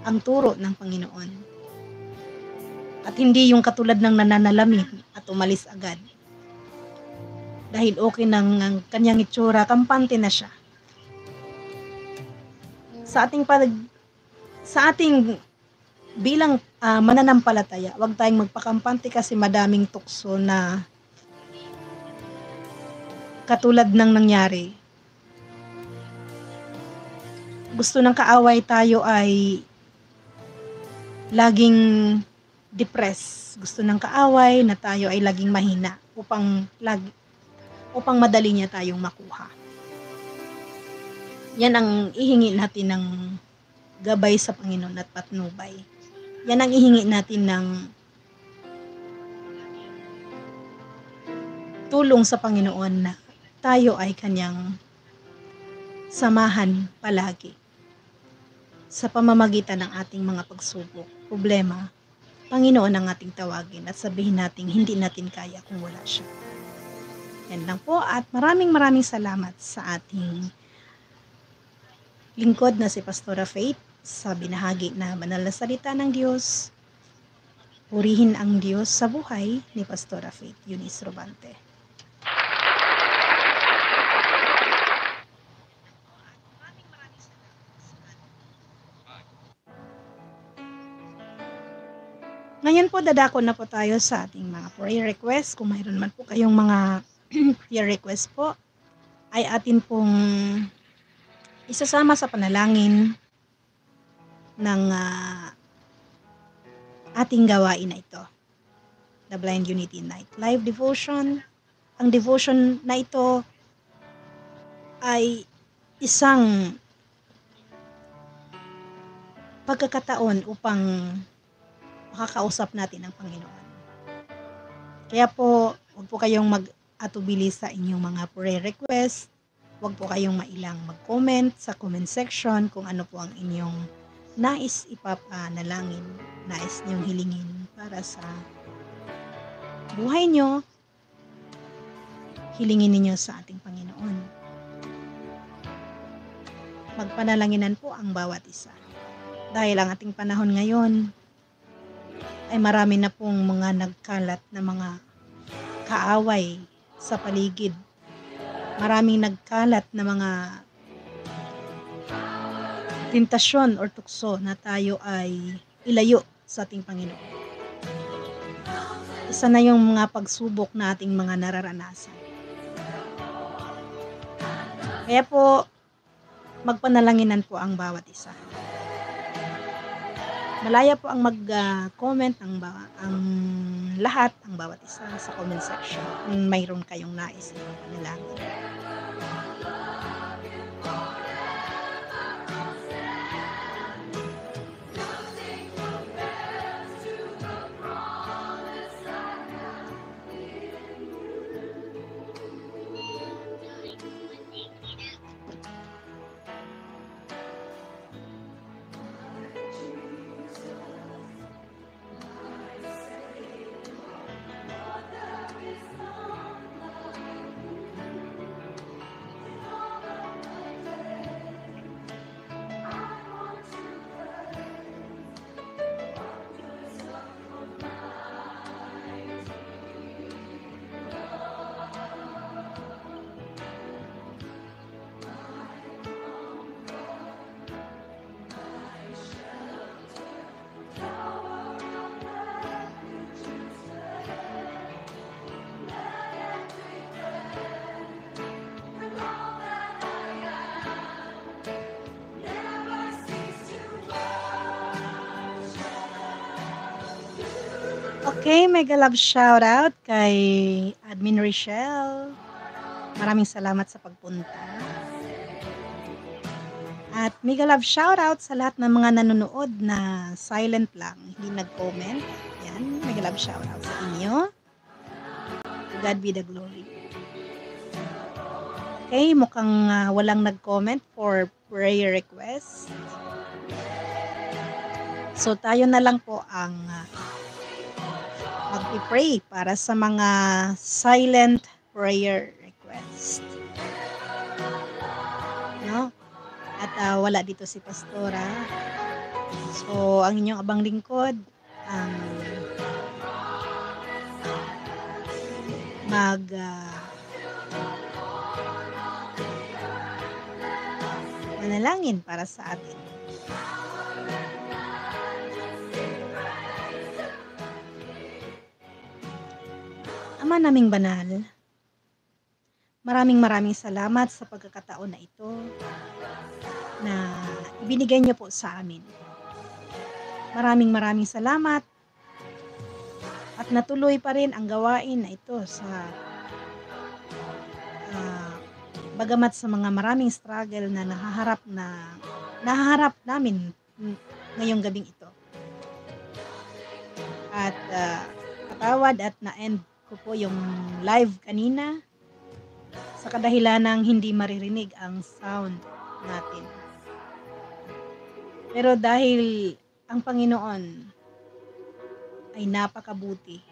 ang turo ng Panginoon. At hindi yung katulad ng nananalamin at umalis agad. Dahil okay ng kanyang itsura, kampante na siya. Sa ating bilang mananampalataya, huwag tayong magpakampante kasi madaming tukso na katulad ng nangyari. Gusto ng kaaway tayo ay laging depressed. Gusto ng kaaway na tayo ay laging mahina upang madali niya tayong makuha. Yan ang ihingi natin ng gabay sa Panginoon at patnubay. Yan ang ihingi natin ng tulong sa Panginoon na tayo ay kanyang samahan palagi sa pamamagitan ng ating mga pagsubok, problema. Panginoon ang ating tawagin at sabihin natin hindi natin kaya kung wala siya. Yan lang po at maraming salamat sa ating lingkod na si Pastora Faith sa binahagi na banal na salita ng Diyos. Purihin ang Diyos sa buhay ni Pastora Faith Eunice Robante. Ngayon po dadako na po tayo sa ating mga prayer request. Kung mayroon man po kayong mga prayer request po, ay atin pong isasama sa panalangin ng ating gawain na ito. The Blind Unity Night Live Devotion. Ang devotion na ito ay isang pagkakataon upang makakausap natin ang Panginoon. Kaya po, huwag po kayong mag-atubili sa inyong mga prayer request. Huwag po kayong mailang mag-comment sa comment section kung ano po ang inyong nais ipapanalangin, nais niyong hilingin para sa buhay niyo. Hilingin ninyo sa ating Panginoon. Magpanalanginan po ang bawat isa. Dahil ang ating panahon ngayon ay marami na pong mga nagkalat na mga kaaway sa paligid. Maraming nagkalat na mga tentasyon or tukso na tayo ay ilayo sa ating Panginoon. Isa na yung mga pagsubok na ating mga nararanasan. Kaya po, magpanalanginan po ang bawat isa. Malaya po ang mag-comment ang lahat, ang bawat isa sa comment section kung mayroon kayong nais na panalangin. Okay, mega love shoutout kay Admin Richelle. Maraming salamat sa pagpunta. At mega love shoutout sa lahat ng mga nanonood na silent lang, hindi nag-comment. Yan, mega love shoutout sa inyo. To God be the glory. Okay, mukhang walang nag-comment for prayer request. So tayo na lang po ang mag-pray para sa mga silent prayer request. No? At wala dito si Pastora. So, ang inyong abang lingkod ang manalangin para sa atin. Ama naming banal, maraming salamat sa pagkakataon na ito na ibinigay niyo po sa amin. Maraming salamat at natuloy pa rin ang gawain na ito sa bagamat sa mga maraming struggle na nahaharap namin ngayong gabing ito. At patawad at na-end ko po yung live kanina sa kadahilanang hindi maririnig ang sound natin. Pero dahil ang Panginoon ay napakabuti,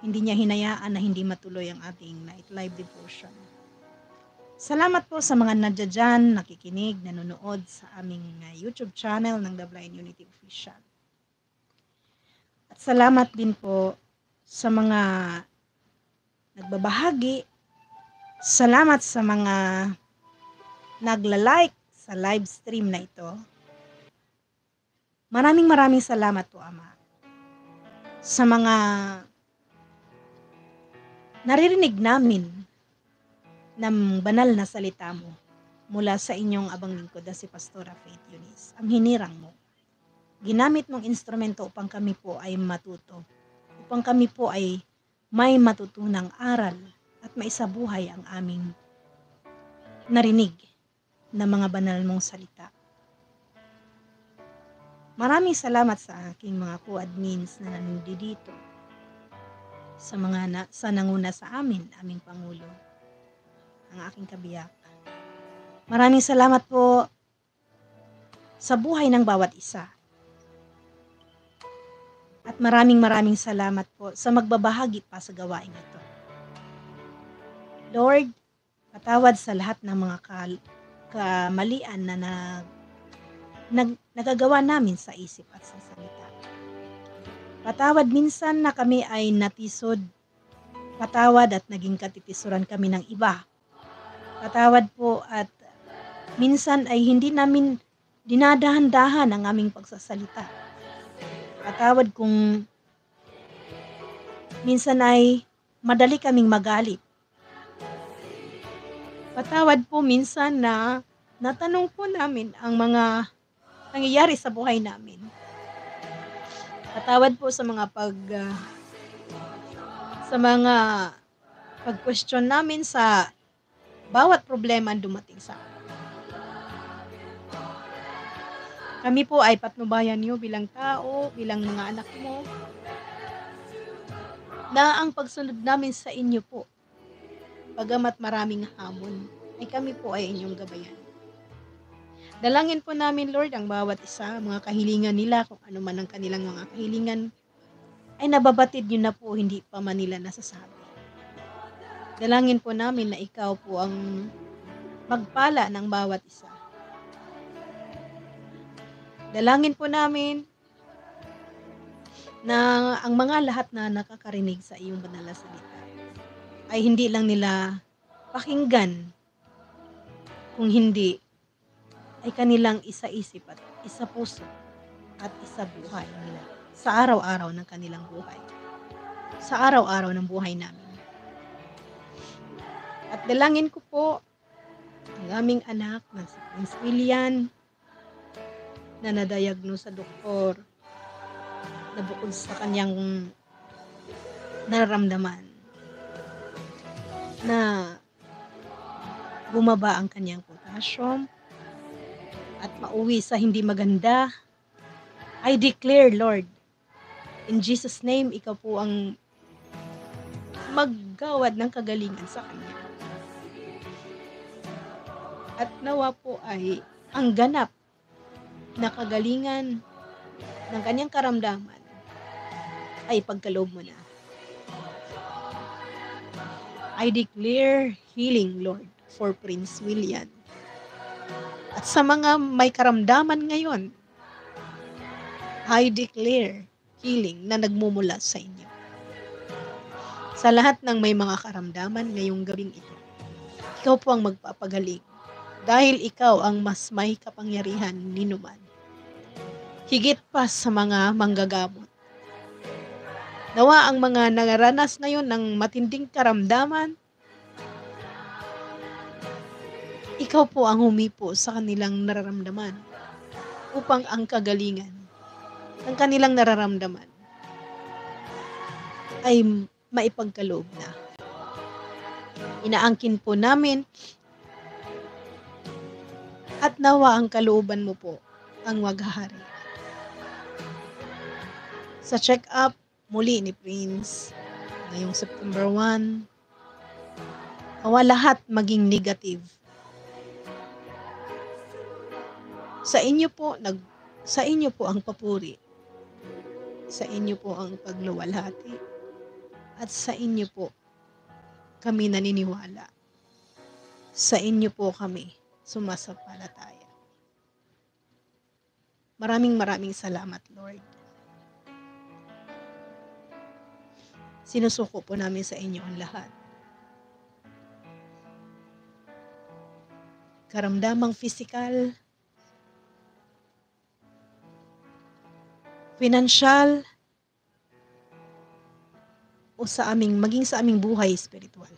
hindi niya hinayaan na hindi matuloy ang ating night live devotion. Salamat po sa mga nadyan, nakikinig, nanonood sa aming YouTube channel ng The Blind Unity Official. At salamat din po sa mga nagbabahagi. Salamat sa mga nagla-like sa live stream na ito. Maraming salamat po, Ama, sa mga naririnig namin ng banal na salita mo mula sa inyong abang lingkod na si Pastora Faith Eunice. Ang hinirang mo, ginamit mong instrumento upang kami po ay matuto, upang kami po ay may matutunang aral at maisabuhay ang aming narinig na mga banal mong salita. Maraming salamat sa aking mga co-admins na nandito, sa mga sa nanguna sa amin, aming Pangulo, ang aking kabiyak. Maraming salamat po sa buhay ng bawat isa. At maraming salamat po sa magbabahagi pa sa gawain ito. Lord, patawad sa lahat ng mga kamalian na nagagawa namin sa isip at sa salita. Patawad minsan na kami ay natisod. Patawad at naging katitisuran kami ng iba. Patawad po at minsan ay hindi namin dinadahan-dahan ang aming pagsasalita. Patawad kung minsan ay madali kaming magalit. Patawad po minsan na natanong po namin ang mga nangyayari sa buhay namin. Patawad po sa mga pag-question namin sa bawat problema ang dumating sa amin. Kami po ay patnubayan niyo bilang tao, bilang mga anak mo, na ang pagsunod namin sa inyo po, bagamat maraming hamon, ay kami po ay inyong gabayan. Dalangin po namin, Lord, ang bawat isa, mga kahilingan nila, kung ano man ang kanilang mga kahilingan, ay nababatid nyo na po, hindi pa man nila nasasabi. Dalangin po namin na ikaw po ang magpala ng bawat isa. Dalangin po namin na ang mga lahat na nakakarinig sa iyong banal na salita ay hindi lang nila pakinggan, kung hindi ay kanilang isa-isip at isa-puso at isa-buhay nila sa araw-araw ng kanilang buhay. Sa araw-araw ng buhay namin. At dalangin ko po ang aming anak na si Prince William na nadiagnose sa doktor na bukod sa kanyang nararamdaman na bumaba ang kanyang potassium at mauwi sa hindi maganda, I declare, Lord, in Jesus' name, ikaw po ang maggawad ng kagalingan sa kanya. At nawa po ay ang ganap na kagalingan ng kanyang karamdaman ay pagkaloob mo na. I declare healing, Lord, for Prince William. At sa mga may karamdaman ngayon, I declare healing na nagmumula sa inyo. Sa lahat ng may mga karamdaman ngayong gabing ito, ikaw po ang magpapagaling dahil ikaw ang mas may kapangyarihan ninuman. Higit pa sa mga manggagamot. Nawa ang mga nangaranas ngayon ng matinding karamdaman, ikaw po ang humipo sa kanilang nararamdaman upang ang kagalingan ng kanilang nararamdaman ay maipagkaloob na. Inaangkin po namin at nawa ang kalooban mo po ang maghahari. Sa check-up muli ni Prince ngayong September 1, nawa lahat maging negative. Sa inyo po ang papuri. Sa inyo po ang pagluwalhati. At sa inyo po kami naniniwala. Sa inyo po kami sumasampalataya. Maraming salamat, Lord. Sinusuko po namin sa inyo ang lahat. Karamdamang physical, financial, o maging sa aming buhay spiritual.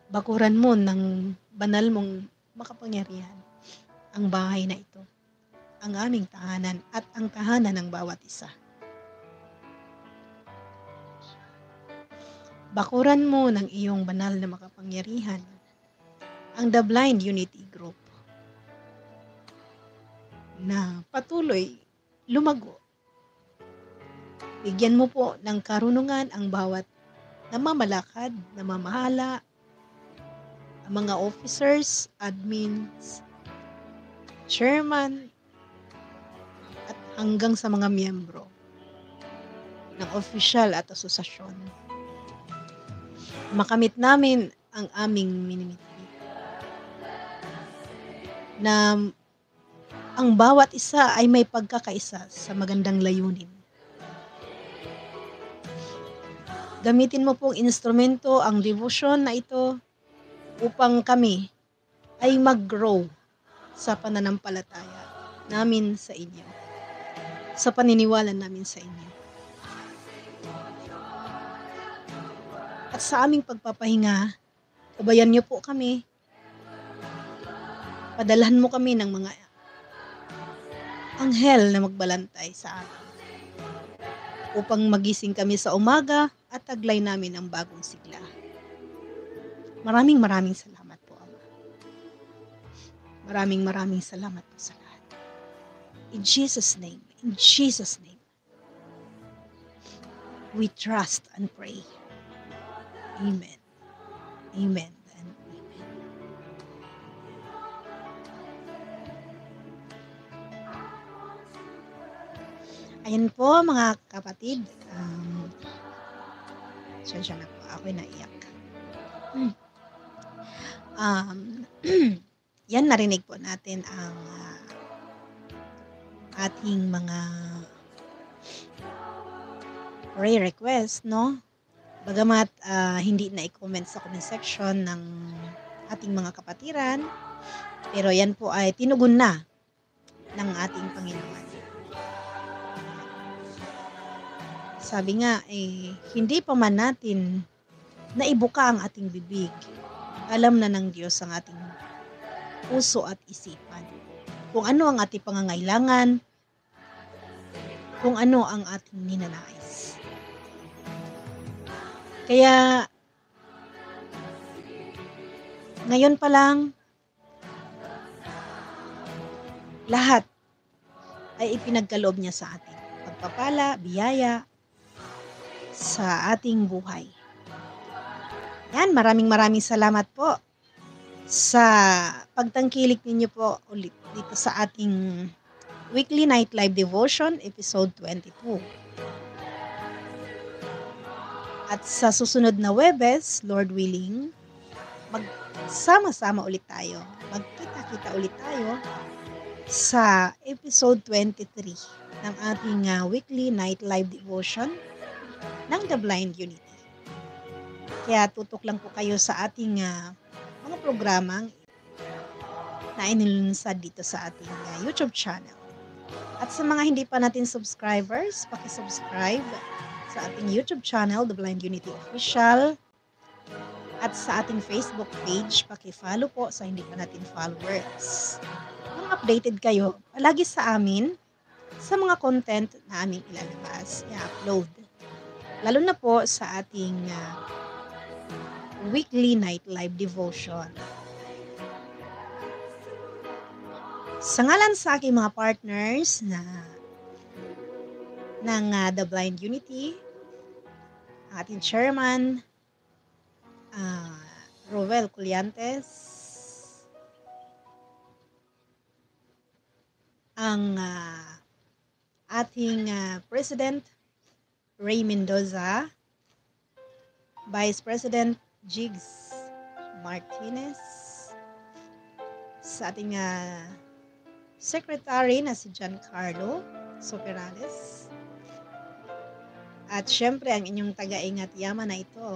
Bakuran mo ng banal mong makapangyarihan ang bahay na ito, ang aming tahanan at ang tahanan ng bawat isa. Bakuran mo ng iyong banal na makapangyarihan ang The Blind Unity Group na patuloy lumago. Bigyan mo po ng karunungan ang bawat namamalakad, namamahala, ang mga officers, admins, chairman, at hanggang sa mga miyembro ng opisyal at asosasyon. Makamit namin ang aming minimiti na ang bawat isa ay may pagkakaisa sa magandang layunin. Gamitin mo pong instrumento ang devotion na ito upang kami ay mag-grow sa pananampalataya namin sa inyo, sa paniniwala namin sa inyo. At sa aming pagpapahinga, gabayan niyo po kami. Padalhan mo kami ng mga anghel na magbalantay sa amin upang magising kami sa umaga at taglay namin ang bagong sigla. Maraming salamat po, Ama. Maraming salamat po sa lahat. In Jesus' name, we trust and pray. Amen. Amen. And amen. Ayan po mga kapatid. Sensya na po. Ako'y naiyak. Yan, narinig po natin ang ating mga prayer request, no? Bagamat hindi na i-comment sa comment section ng ating mga kapatiran, pero yan po ay tinugon na ng ating Panginoon. Sabi nga, hindi pa man natin naibuka ang ating bibig, alam na ng Diyos ang ating puso at isipan. Kung ano ang ating pangangailangan, kung ano ang ating ninanais. Kaya ngayon pa lang, lahat ay ipinagkaloob niya sa atin. Pagpapala, biyaya sa ating buhay. Yan, maraming salamat po sa pagtangkilik ninyo po ulit dito sa ating Weekly Night Live Devotion, episode 22. At sa susunod na Webes, Lord willing, magsama-sama ulit tayo. Magkita-kita ulit tayo sa episode 23 ng ating Weekly Night Live Devotion ng The Blind Unity. Kaya tutok lang po kayo sa ating mga programang na inilunsad dito sa ating YouTube channel. At sa mga hindi pa natin subscribers, paki-subscribe sa ating YouTube channel, The Blind Unity Official. At sa ating Facebook page, paki-follow po sa hindi pa natin followers. Kung updated kayo, palagi sa amin sa mga content na aming ilalabas, i-upload. Lalo na po sa ating Weekly Night Live Devotion. Sa ngalan sa aking mga partners ng The Blind Unity, ating chairman, Rovel Colliantes, ang ating President, Ray Mendoza, Vice President Jigs Martinez, sa ating Secretary na si Giancarlo Soperales, at syempre ang inyong taga-ingat yaman na ito,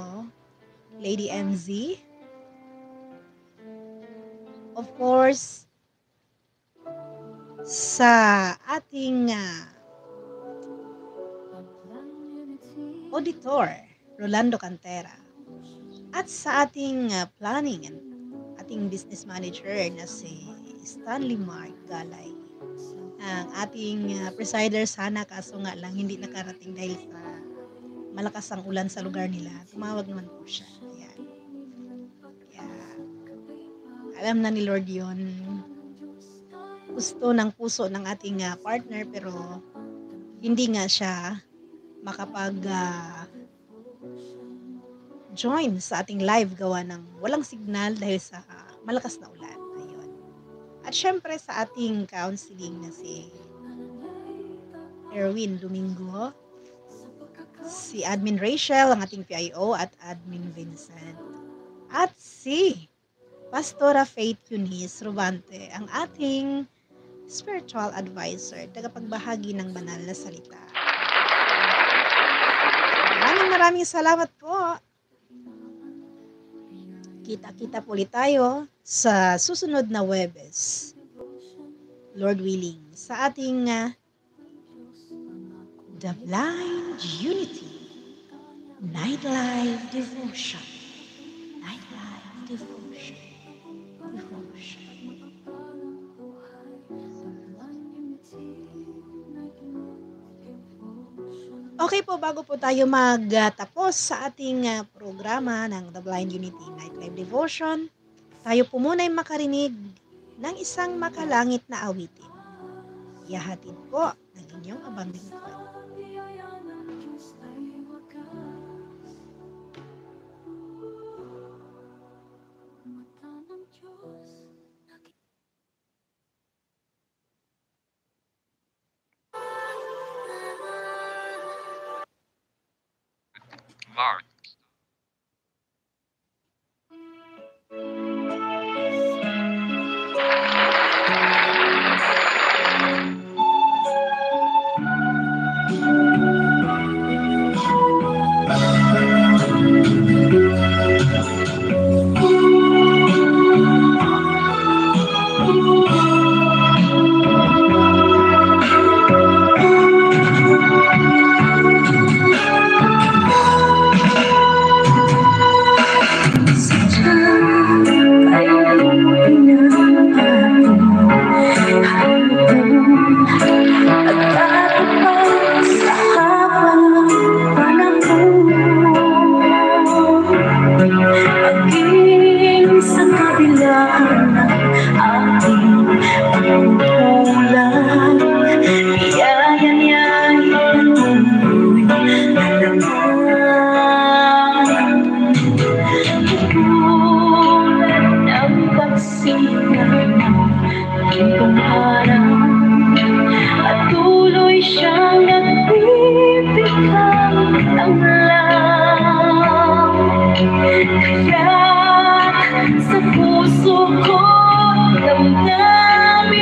Lady MZ. Of course, sa ating auditor, Rolando Cantera, at sa ating planning and ating business manager na si Stanley Mark Galay. Ang ating presider sana, kaso nga lang hindi nakarating dahil sa malakas ang ulan sa lugar nila. Tumawag naman po siya. Ayan. Kaya, alam na ni Lord yon, gusto ng puso ng ating partner, pero hindi nga siya makapag join sa ating live gawa ng walang signal dahil sa malakas na ulan. Ayun. At syempre sa ating counseling na si Erwin Domingo, si Admin Rachel, ang ating PIO, at Admin Vincent, at si Pastora Faith Eunice Rubante, ang ating spiritual advisor, tagapagbahagi ng banal na salita. Maraming salamat po. Kita-kita po ulit tayo sa susunod na Webes, Lord willing, sa ating The Blind Unity Nightlife Devotion. Nightlife Devotion. Okay po, bago po tayo magtapos sa ating programa ng The Blind Unity Nightlife Devotion, tayo po muna ay makarinig ng isang makalangit na awitin. Ihahatid po ng inyong abang lingkod. Mark. ang lang. Kaya't sa puso ko damdamin,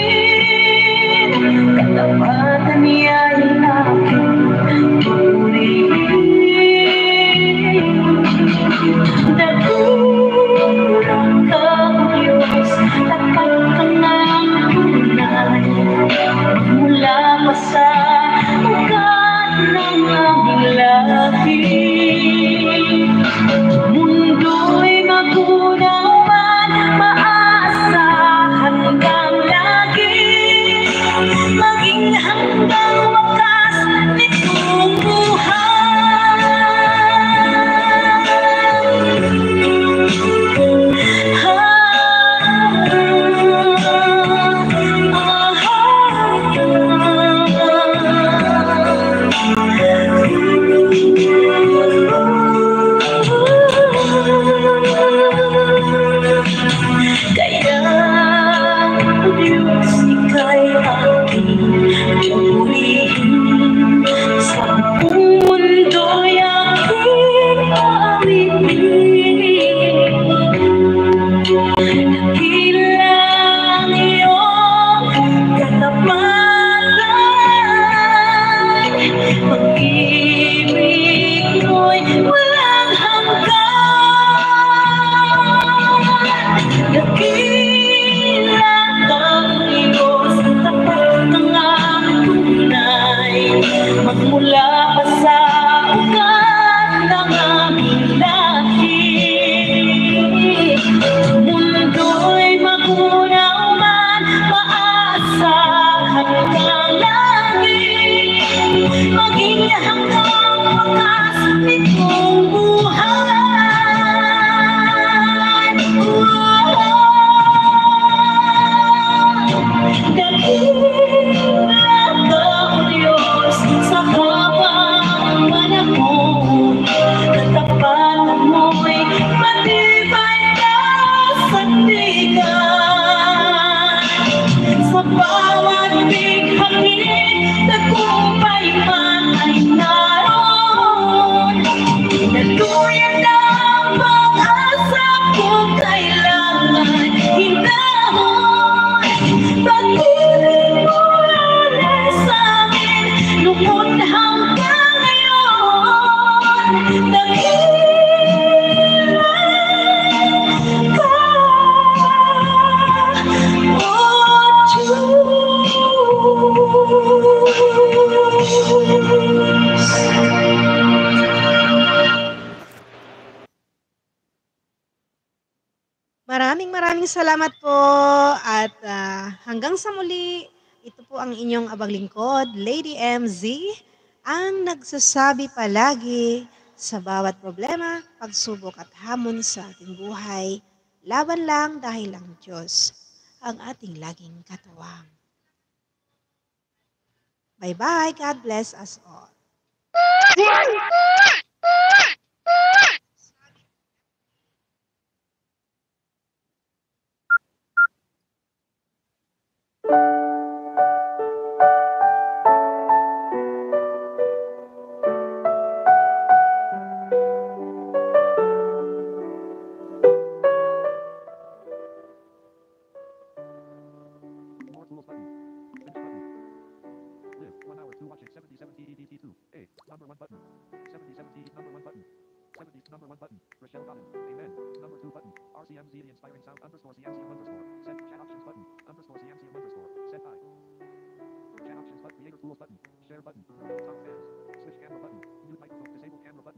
katapatan niya'y aking purihin. Nagurang kang Diyos, tapat kang ang tunay, mula pa sa ugat ng aming lahi. Mundo'y magunaw man, maaasahan kang lagi, maging hanggang wakas nitong kaya Diyos, ika'y aking purihin, sa mundo'y aking awitin. Dakilang iyong katapatan, pag-ibig mo'y walang hanggan. Dakilang ang Diyos, tapat ng aming tunay, magmula pa sa ugat ng aming lahi. Mundo'y magunaw man, maaasahan kang lagi, maging hanggang wakas nitong buhay. Dakilang ang Diyos sa habang panahon, katapatan mo'y matibay na sandigan. Sa bawat bighangin, tagumpay man ay naroon, natuloy ang pag-asa kung kailangan hinahon. Pag-ibig mo rin sa'min, lubos hanggang ngayon. Dakilang ka, O Diyos. Maraming salamat po at hanggang sa muli, ito po ang inyong abang lingkod, Lady MZ, ang nagsasabi palagi sa bawat problema, pagsubok at hamon sa ating buhay, laban lang dahil ang Diyos ang ating laging katuwang. Bye-bye. God bless us all. More tools button. Finish button. Live 1 hour to watching 7070 EDT2. A. Number 1 button. 7070 number 1 button. 70 number 1 button. Rochelle Cotton. Amen. Number 2 button. RCMZ the inspiring sound underscore CMCM underscore. Set chat options button. Underscore CMCM underscore. Set hi. Chat options button. Creator tools button. Share button. Top fans. Switch camera button. Mute microphone. Disable camera button.